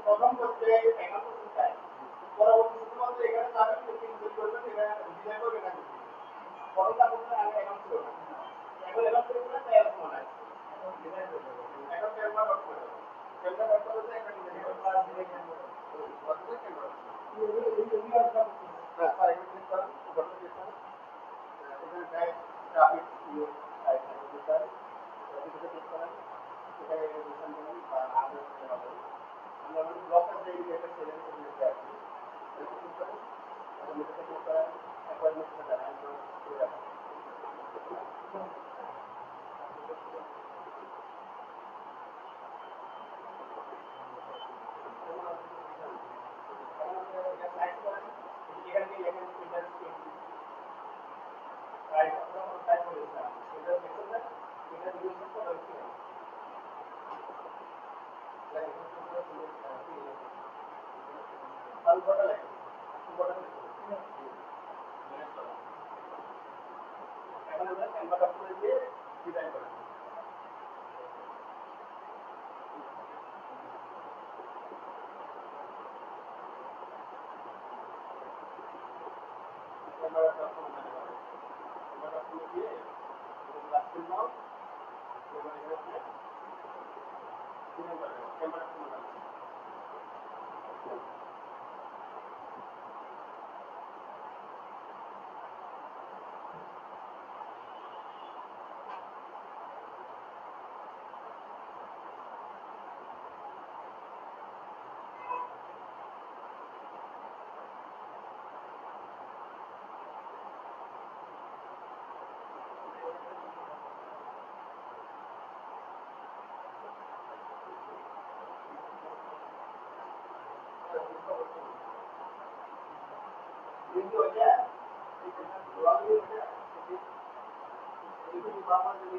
প্রথম করতে এখন করতে চাই পরবর্তী শুধুমাত্র এখানে যাবেন পিন তৈরি করবেন এখানে ডিজাইন করবেন না প্রথমটা করতে আগে এখন ছিল না এখন এখন তৈরি করলে তাই এরকম হয় এখন ক্যামেরা ডট করে ক্যামেরা ডট করে একটা ডিজাইন হ্যাঁ স্যার এখানে ক্লিক করেন উপরে ক্লিক করেন এখানে type graphic use type click করেন ক্লিক করেন এখানে ডিজাইন করুন বা আগে হবে আমরা ব্লকের যে এটা সেটা করতে আসি ক্লিক করেন এখন এটা ক্লিক করেন অ্যাপয়েন্টমেন্ট সেটা এখন আমরা ক্যানভা ডকুমেন্ট দিয়ে ডিজাইন করি ক্যানভা ডকুমেন্ট ক্যানভা ডকুমেন্ট দিয়ে লাস্ট নাও এবার এখানে ডিজাইন করা ক্যানভা ডকুমেন্ট কিন্তু ওইটা ব্লগে ওইটা কিন্তু বাবা যদি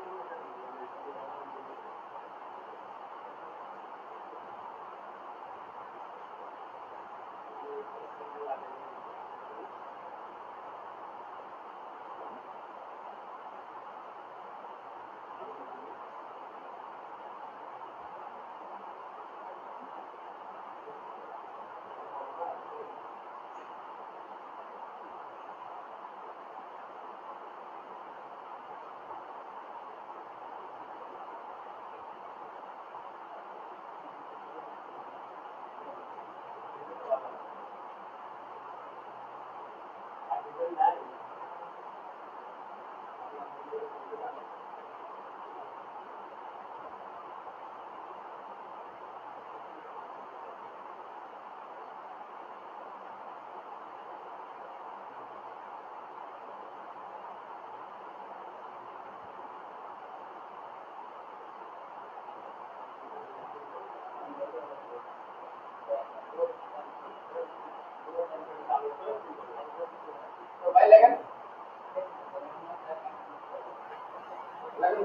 तो भाई लेकिन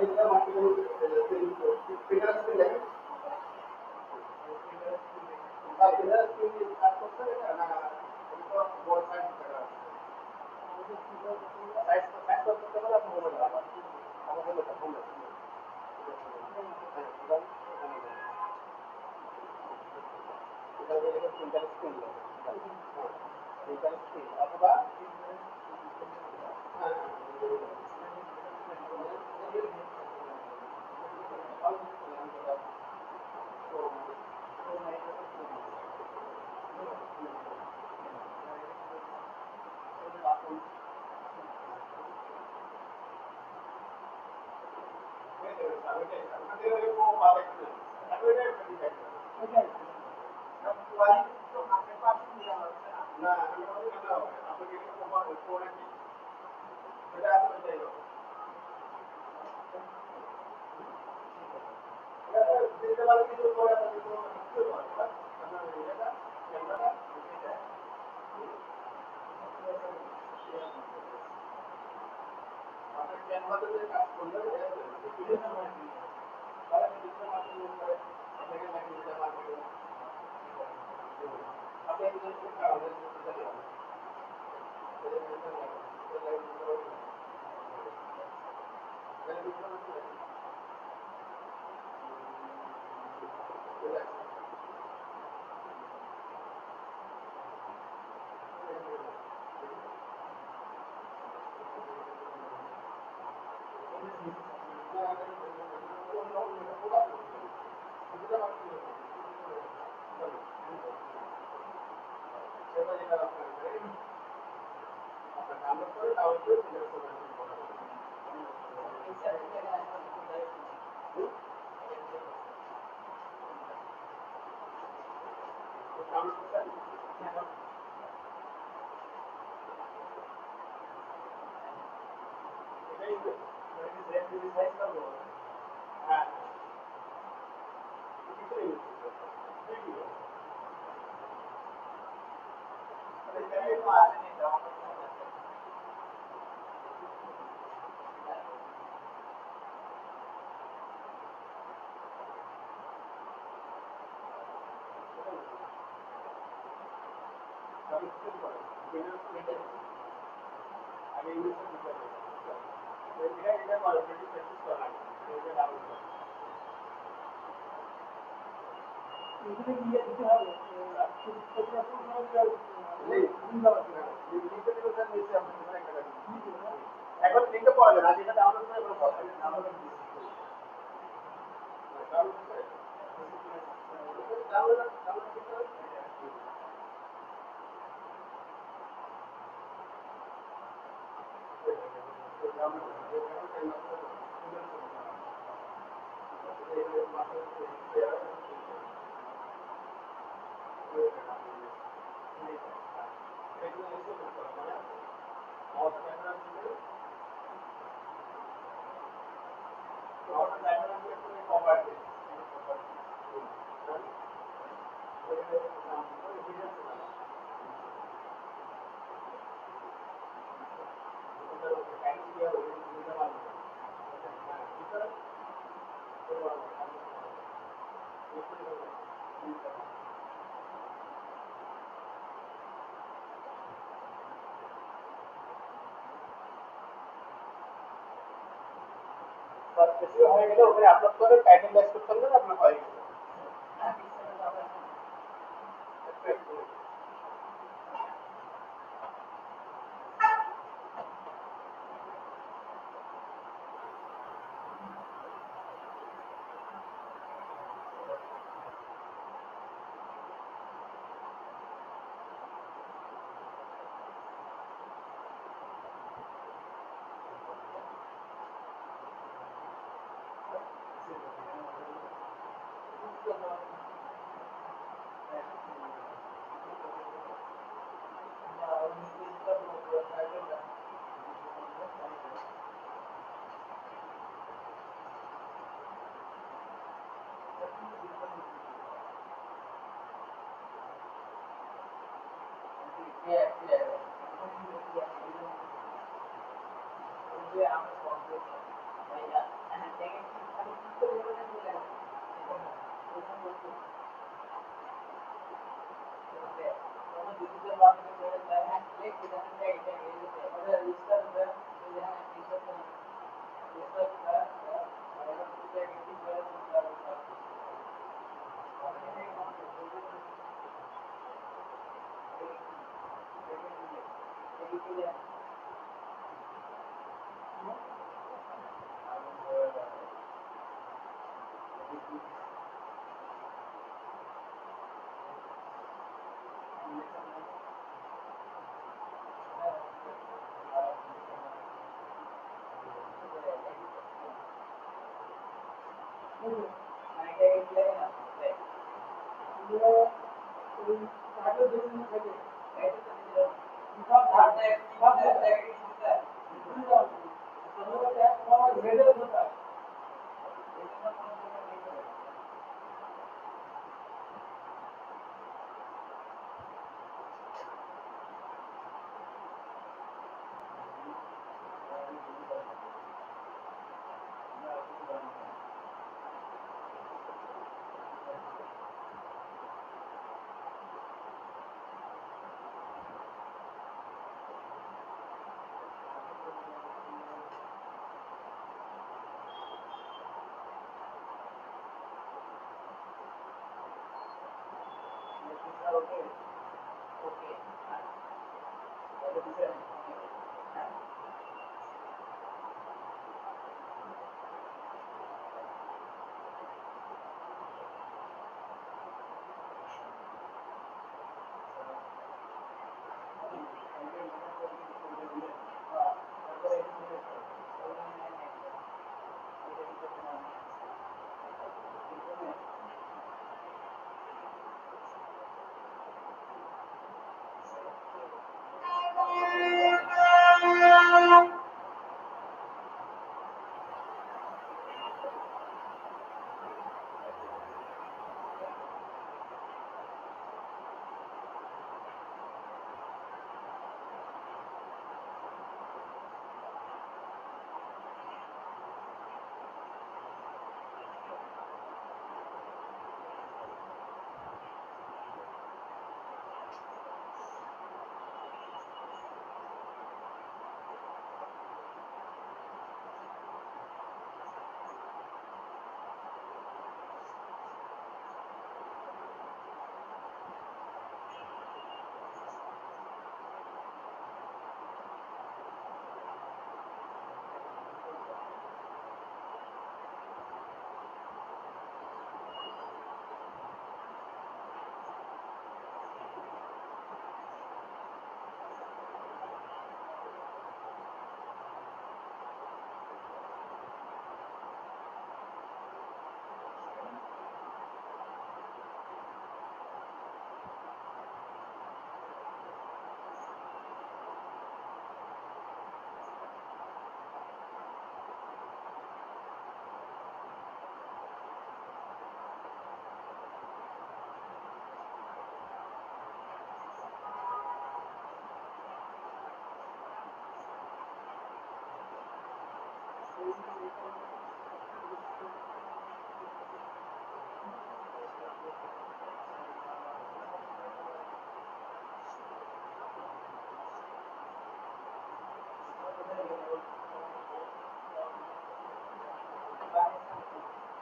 इतना मार्केटिंग फिगर से लेकिन आप फिगर की आपको करना उनको बहुत साइड करना साइड को करते हैं आपको बोलना हम बोलते हैं इधर लेकर सिंगल स्क्रीन सिंगल स्क्रीन अथवा এখন লিঙ্কে পড়া যাবে না, যেটা ডাউনলোড করে কোনো কথা ডাউনলোড বেশি হয়ে গেলে ওখানে আপলোড করে টাইটেল ডেসক্রিপশন দেন আপনার হয়ে গেছে।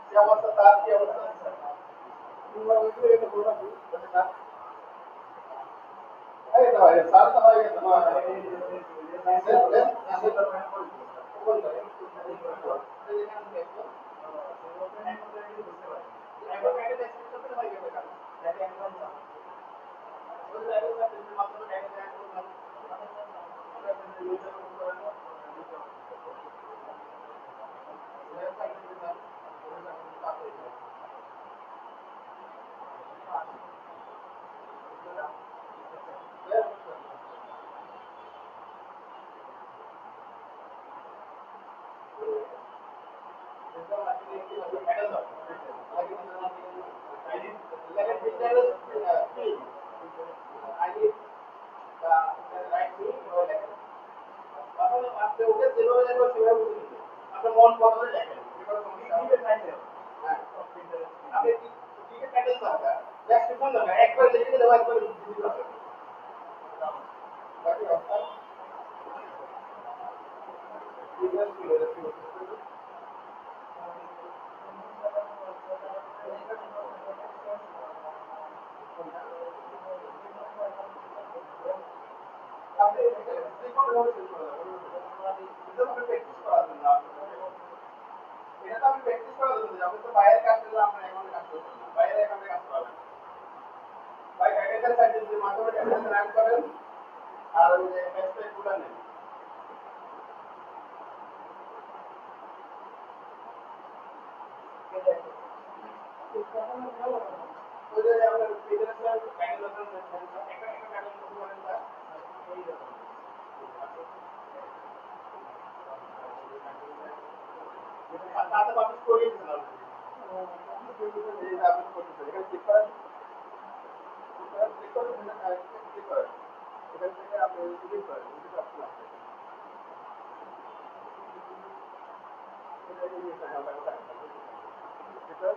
কি অবস্থা তার কি অবস্থা এই তো ভাই সার তো হয়ে গেছে আপনার মন কত লেখেন আপনি কি প্যাটার্ন দরকার ডেসক্রিপশন দরকার একবার লিখে দেবো একবার আপনি প্র্যাকটিস করার জন্য এটা তো আমি প্র্যাকটিস করার জন্য আপনি তো বাইরের কাজ করলে আপনার অ্যাকাউন্টে কাজ করবেন না বাইরের অ্যাকাউন্টে কাজ করাবেন ভাই ক্যাপিটাল সাইজের যে মাধ্যমে ক্যাপিটাল রান করেন আর ওই যে ব্যাকস্পেস গুলো নেন ওই যে আমরা ফিগারেশন প্যানেলের একটা একটা প্যানেল করতে পারেন না এই রকম তাতে পাবলিশ করে দিয়েছেন অলরেডি এই আপনি করতেছেন এখানে ক্লিক করেন ক্লিক করেন ক্লিক করেন এখান থেকে আপনি ক্লিক করেন এটা অপশন আছে এটা এই এটা আমরা এটা এটা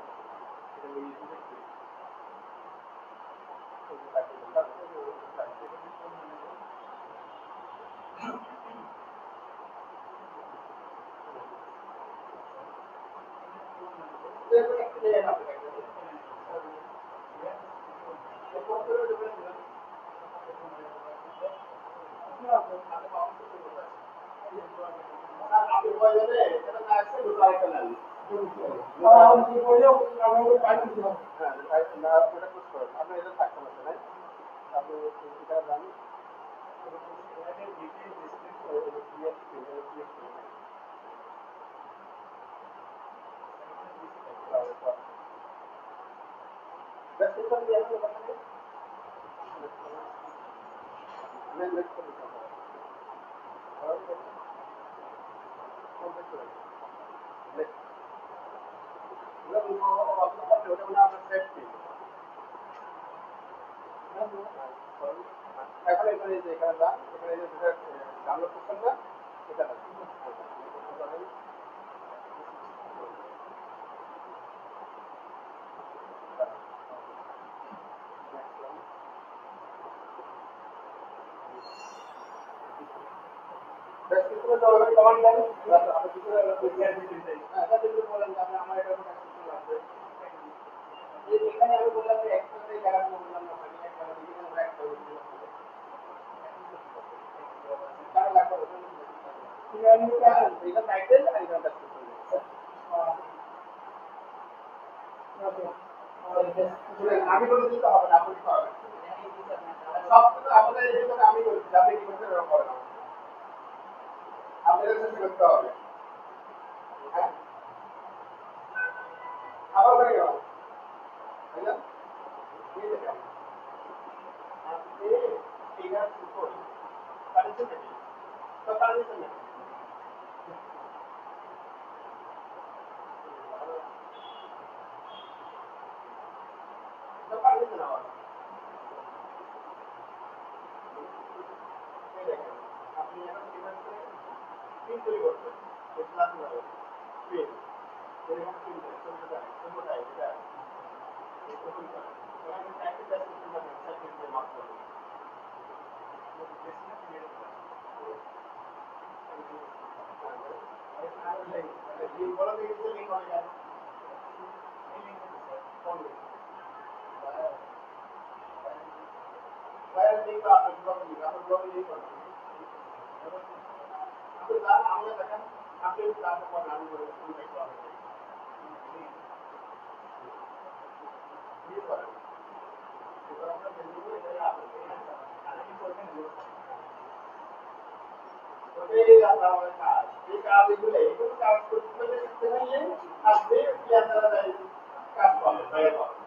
এখন এখানে যে এখানে যান এখানে যে যেটা ডাউনলোড করছেন না এটা ডেসক্রিপশনে যাওয়ার কমান্ড দেন আপনি কিছু বলেন যে আমার এটা ডেসক্রিপশন আছে এখানে আমি বললাম যে এক্সট্রা এই জায়গাগুলো বললাম না আমি একটা দিকে আমরা একটা কারণ লাগবে এটা টাইটেল আর এটা ডেসক্রিপশন আমি বলে দিতে হবে না আপনি পাবেন সব কিছু আমাদের এই ভিতরে আমি বলছি আপনি কি করতে পারবেন আপনাদের চেষ্টা করতে হবে হ্যাঁ আবার বলে গেলাম তাই না এই দেখেন আপনি ফিগার সুপার কারেন্সি নেই তো কারেন্সি নেই তো কারেন্সি না এই দেখেন আপনি এখন ফিগার পিন তৈরি করছেন এই ক্লাস হবে পিন এরকম পিন করতে পারেন কোনটাই এটা এই কপি করেন এখানে টাইপ করতে পারেন সাইকেল দিয়ে মার্ক করুন বলা দিয়ে গেছে লিঙ্ক অনেক আছে এই লিঙ্ক কোন লিঙ্ক ফাইল লিঙ্ক আপনার ব্লগে লিঙ্ক করবেন আপনি যান আমরা দেখেন আপনি তারপর নাম করে কন্ট্যাক্ট করবেন দিয়ে করেন এবার আমরা ফেসবুকে এটা আপলোড করি আরেকটি করবেন ওটাই আমাদের কাজ এই কাজগুলো এইগুলো কাজ করতে হলে শিখতে হলে আপনি ক্লিয়ার কাজ করবেন বাইরে করবেন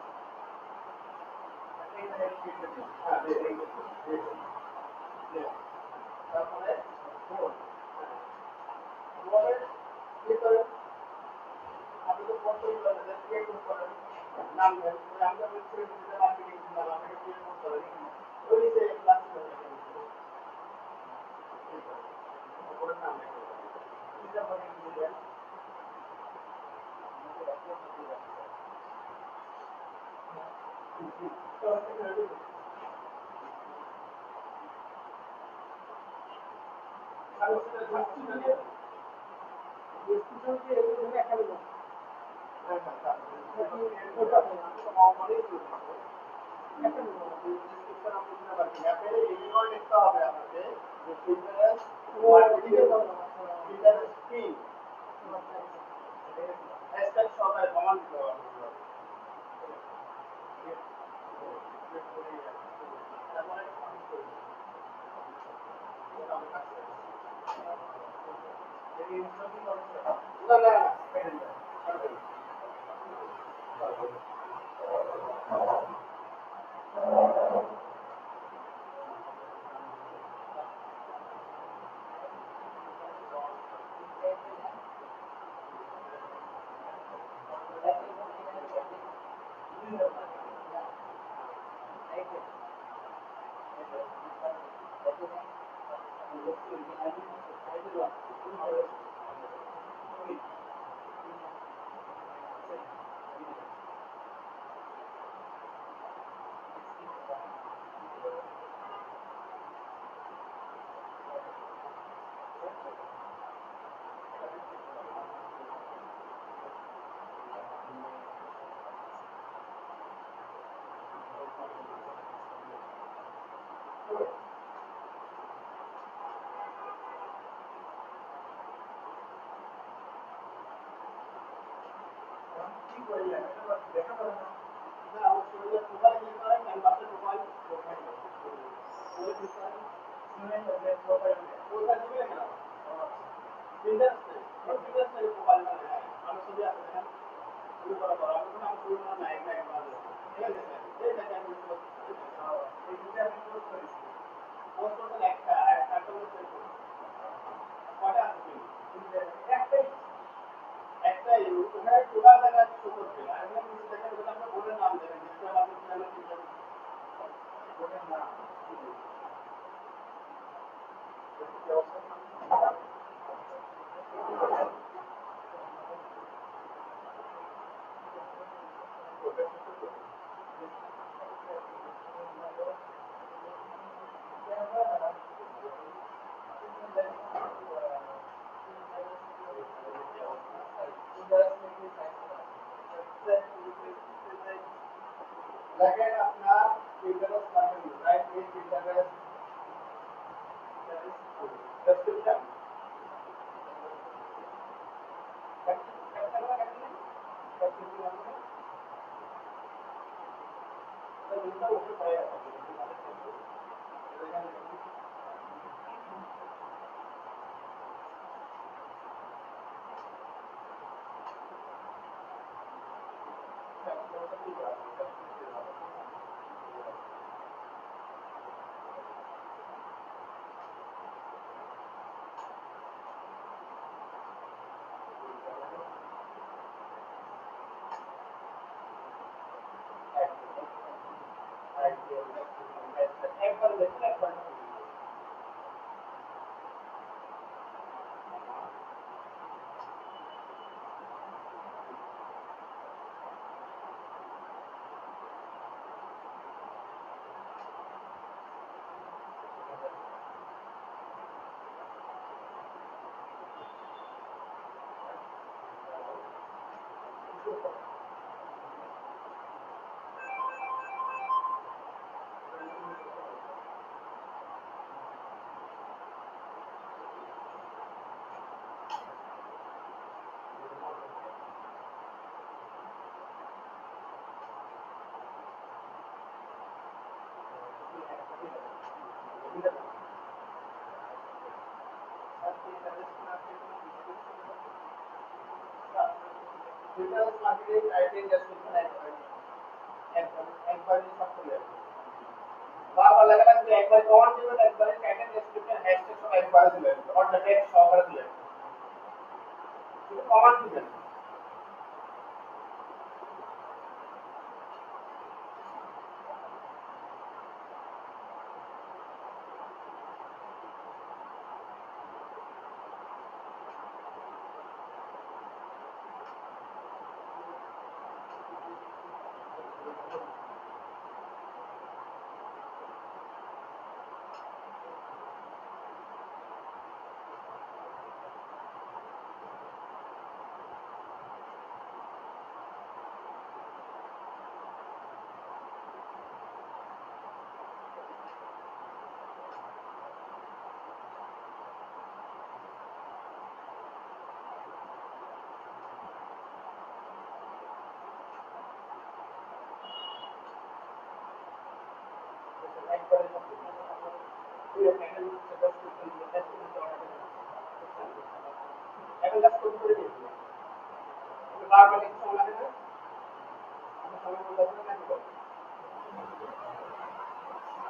তারপরে আপনি তো ফোন তৈরি করেন ক্রিয়েট করেন নাম দেন আমরা মার্কেটিং নাম আপনাকে ক্রিয়েট করতে হবে ওই যে ক্লাস ওপরের নাম লিখে এটা পরে দিয়ে দেন না না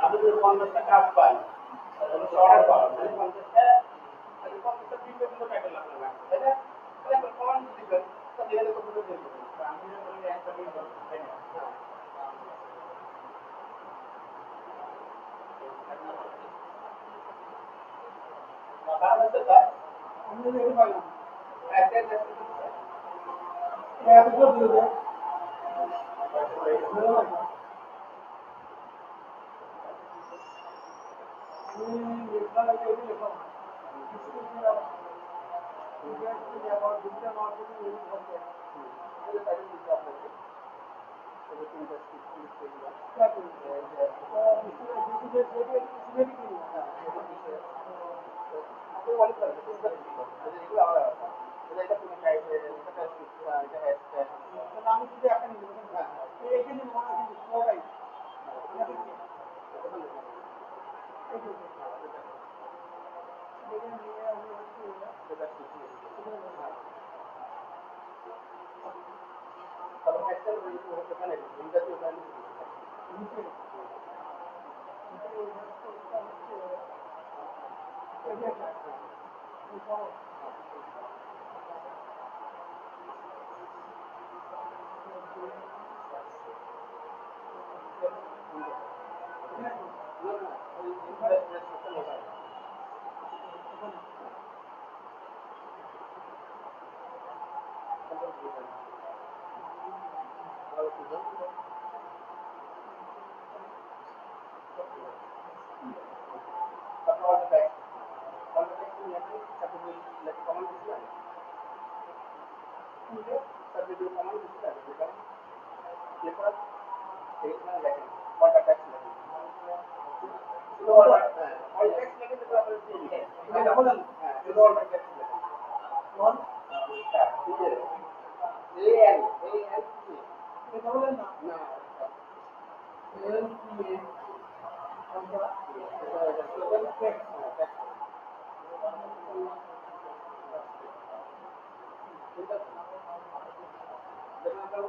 আমি যদি 50টা কাজ পাই তাহলে অর্ডার পাবো মানে 50টা তাহলে 50টা পিপের জন্য টাইটেল আপনার লাগবে তাই না? তাহলে আপনি কমান্ড দিবেন তাহলে এখানে কত করে দেবেন আমি যদি একটা দিন তাই না কারণ হচ্ছে স্যার আমি যদি এটা পাইলাম একটা এতগুলো দিলে আমি যদি একটা নিতে হ্যাঁ এইখানে মনে হয় কিন্তু পুরোটাই তারপর একটা ওখানে ইন্টারভিউ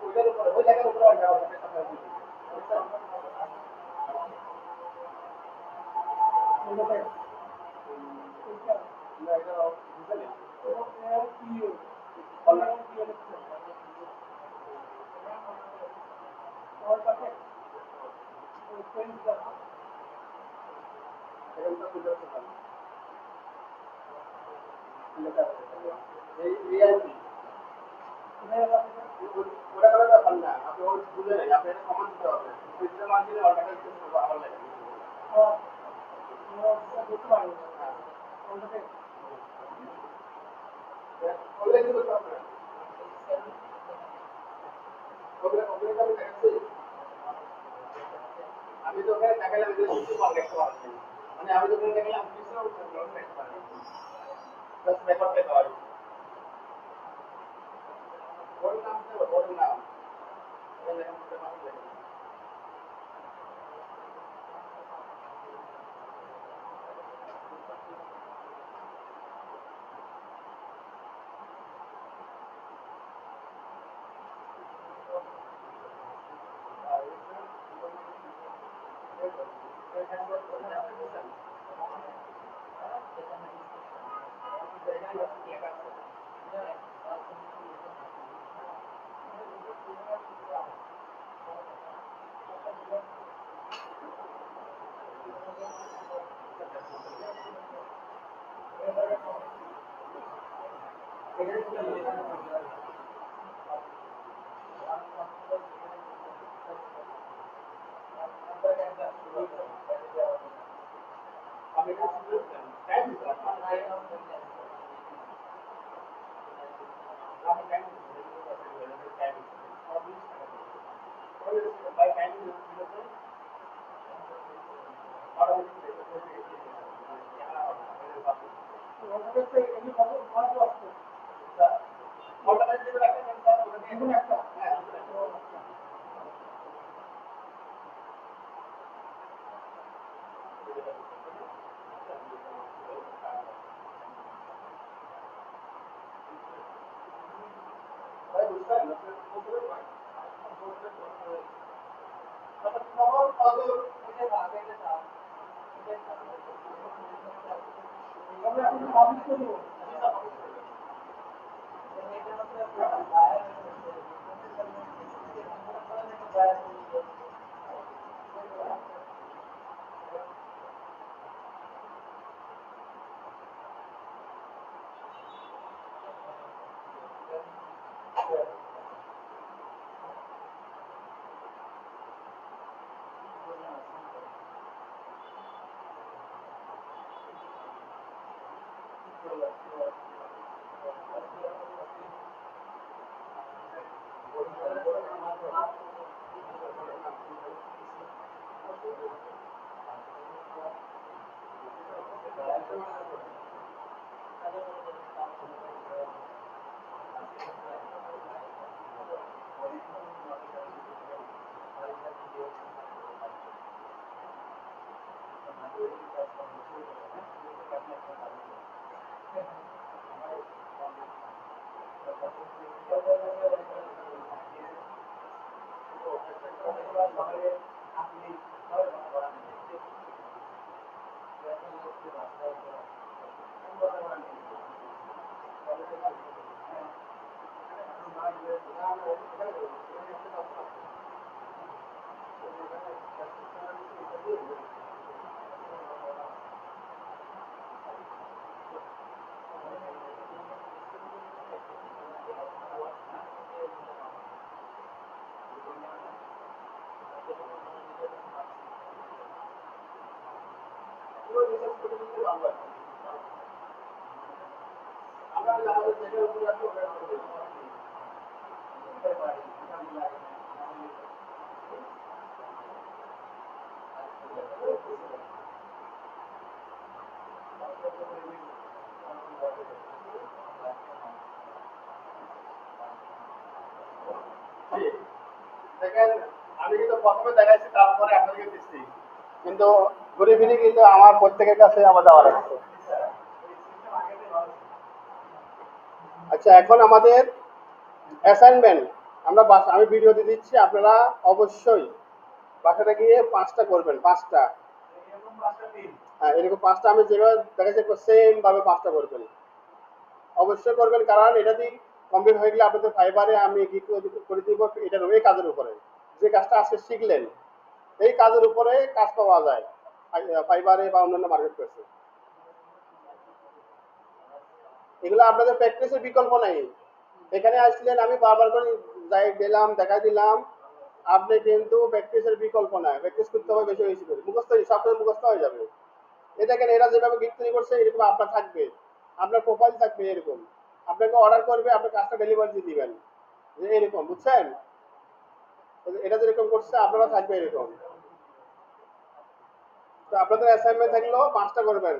ওখানে ওই জায়গার উপরে ওটা কোনো ব্যাপার না আপনি ওর বুঝে নেই আপনি এটা কমান দিতে হবে ফিল্টার মার্জিনে অল্টারনেট করতে আমার লাগে আমি তো ওখানে দেখালাম যে কিছু কল দেখতে পাচ্ছি মানে আমি তো ওখানে দেখলাম কিছু দেখতে পাচ্ছি প্লাস রেকর্ড পেতে পারি ওর নাম তো ওর নাম এটা দেখুন তো নাম দেখুন দেখেন আমি কিন্তু প্রথমে দেখাইছি তারপরে আপনাদেরকে দিচ্ছি, কিন্তু ঘুরে ফিরে কিন্তু আমার প্রত্যেকের কাছে আমার দেওয়া লাগছে। আচ্ছা, এখন আমাদের অ্যাসাইনমেন্ট আমি ভিডিওতে দিচ্ছি, আপনারা অবশ্যই বাসাটা গিয়ে 5টা করবেন, 5টা। হ্যাঁ, এরকম 5টা আমি যেভাবে দেখাচ্ছি সেম ভাবে 5টা করবেন, অবশ্যই করবেন, কারণ এটা দিয়ে কমপ্লিট হয়ে গেলে আপনাদের ফাইবারে আমি কি করে দিব এটার ওই কাজের উপরে, যে কাজটা আজকে শিখলেন এই কাজের উপরে কাজ পাওয়া যায় ফাইবারে বা অন্যান্য মার্কেট প্লেসে। এগুলো আপনাদের প্র্যাকটিসের বিকল্প নাই। এখানে আসলেন, আমি বারবার করে যাই দিলাম, দেখাই দিলাম, আপনি কিন্তু প্র্যাকটিসের বিকল্প নাই, প্র্যাকটিস করতে হবে বেশি বেশি করে, মুখস্থ সব মুখস্থ হয়ে যাবে। এ দেখেন এরা যেভাবে গিফট তৈরি করছে এরকম আপনার থাকবে, আপনার প্রোফাইল থাকবে এরকম, আপনাকে অর্ডার করবে, আপনি কাজটা ডেলিভারি দিয়ে দিবেন, যে এরকম, বুঝছেন? এটা যেরকম করছে আপনারা থাকবে এরকম। তো আপনাদের অ্যাসাইনমেন্ট থাকলো 5টা করবেন।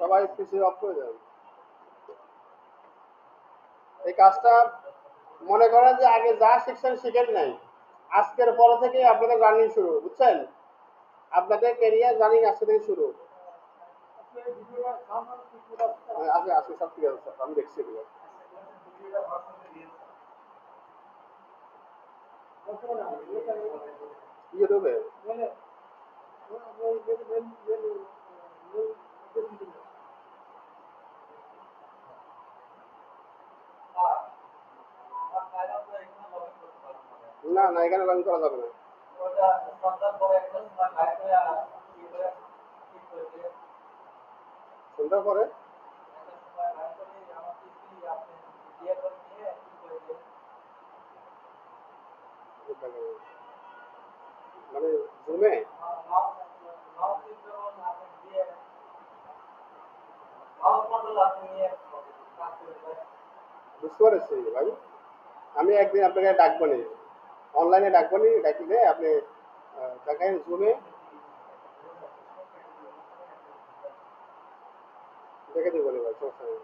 সবাই পিসি অফ করে দেন। এই কাজটা মনে করেন যে আগে যা শিখছেন শিখেন নাই, আজকের পর থেকে আপনাদের জার্নি শুরু, বুঝছেন? আপনাদের ক্যারিয়ার জার্নি আজকে থেকে শুরু। আজকে আজকে সব ঠিক আছে, আমি দেখছি এগুলো ইউটিউবে। না এখানে লগ ইন করা যাবে না। সন্ধ্যার পরে মানে জুমে বুঝতে পারছি ভাই। আমি একদিন আপনাকে ডাকবো নি, অনলাইনে ডাকবো নি, ডাকলে আপনি দেখেন জুমে দেখে দিব ভাই, সমস্যা নেই।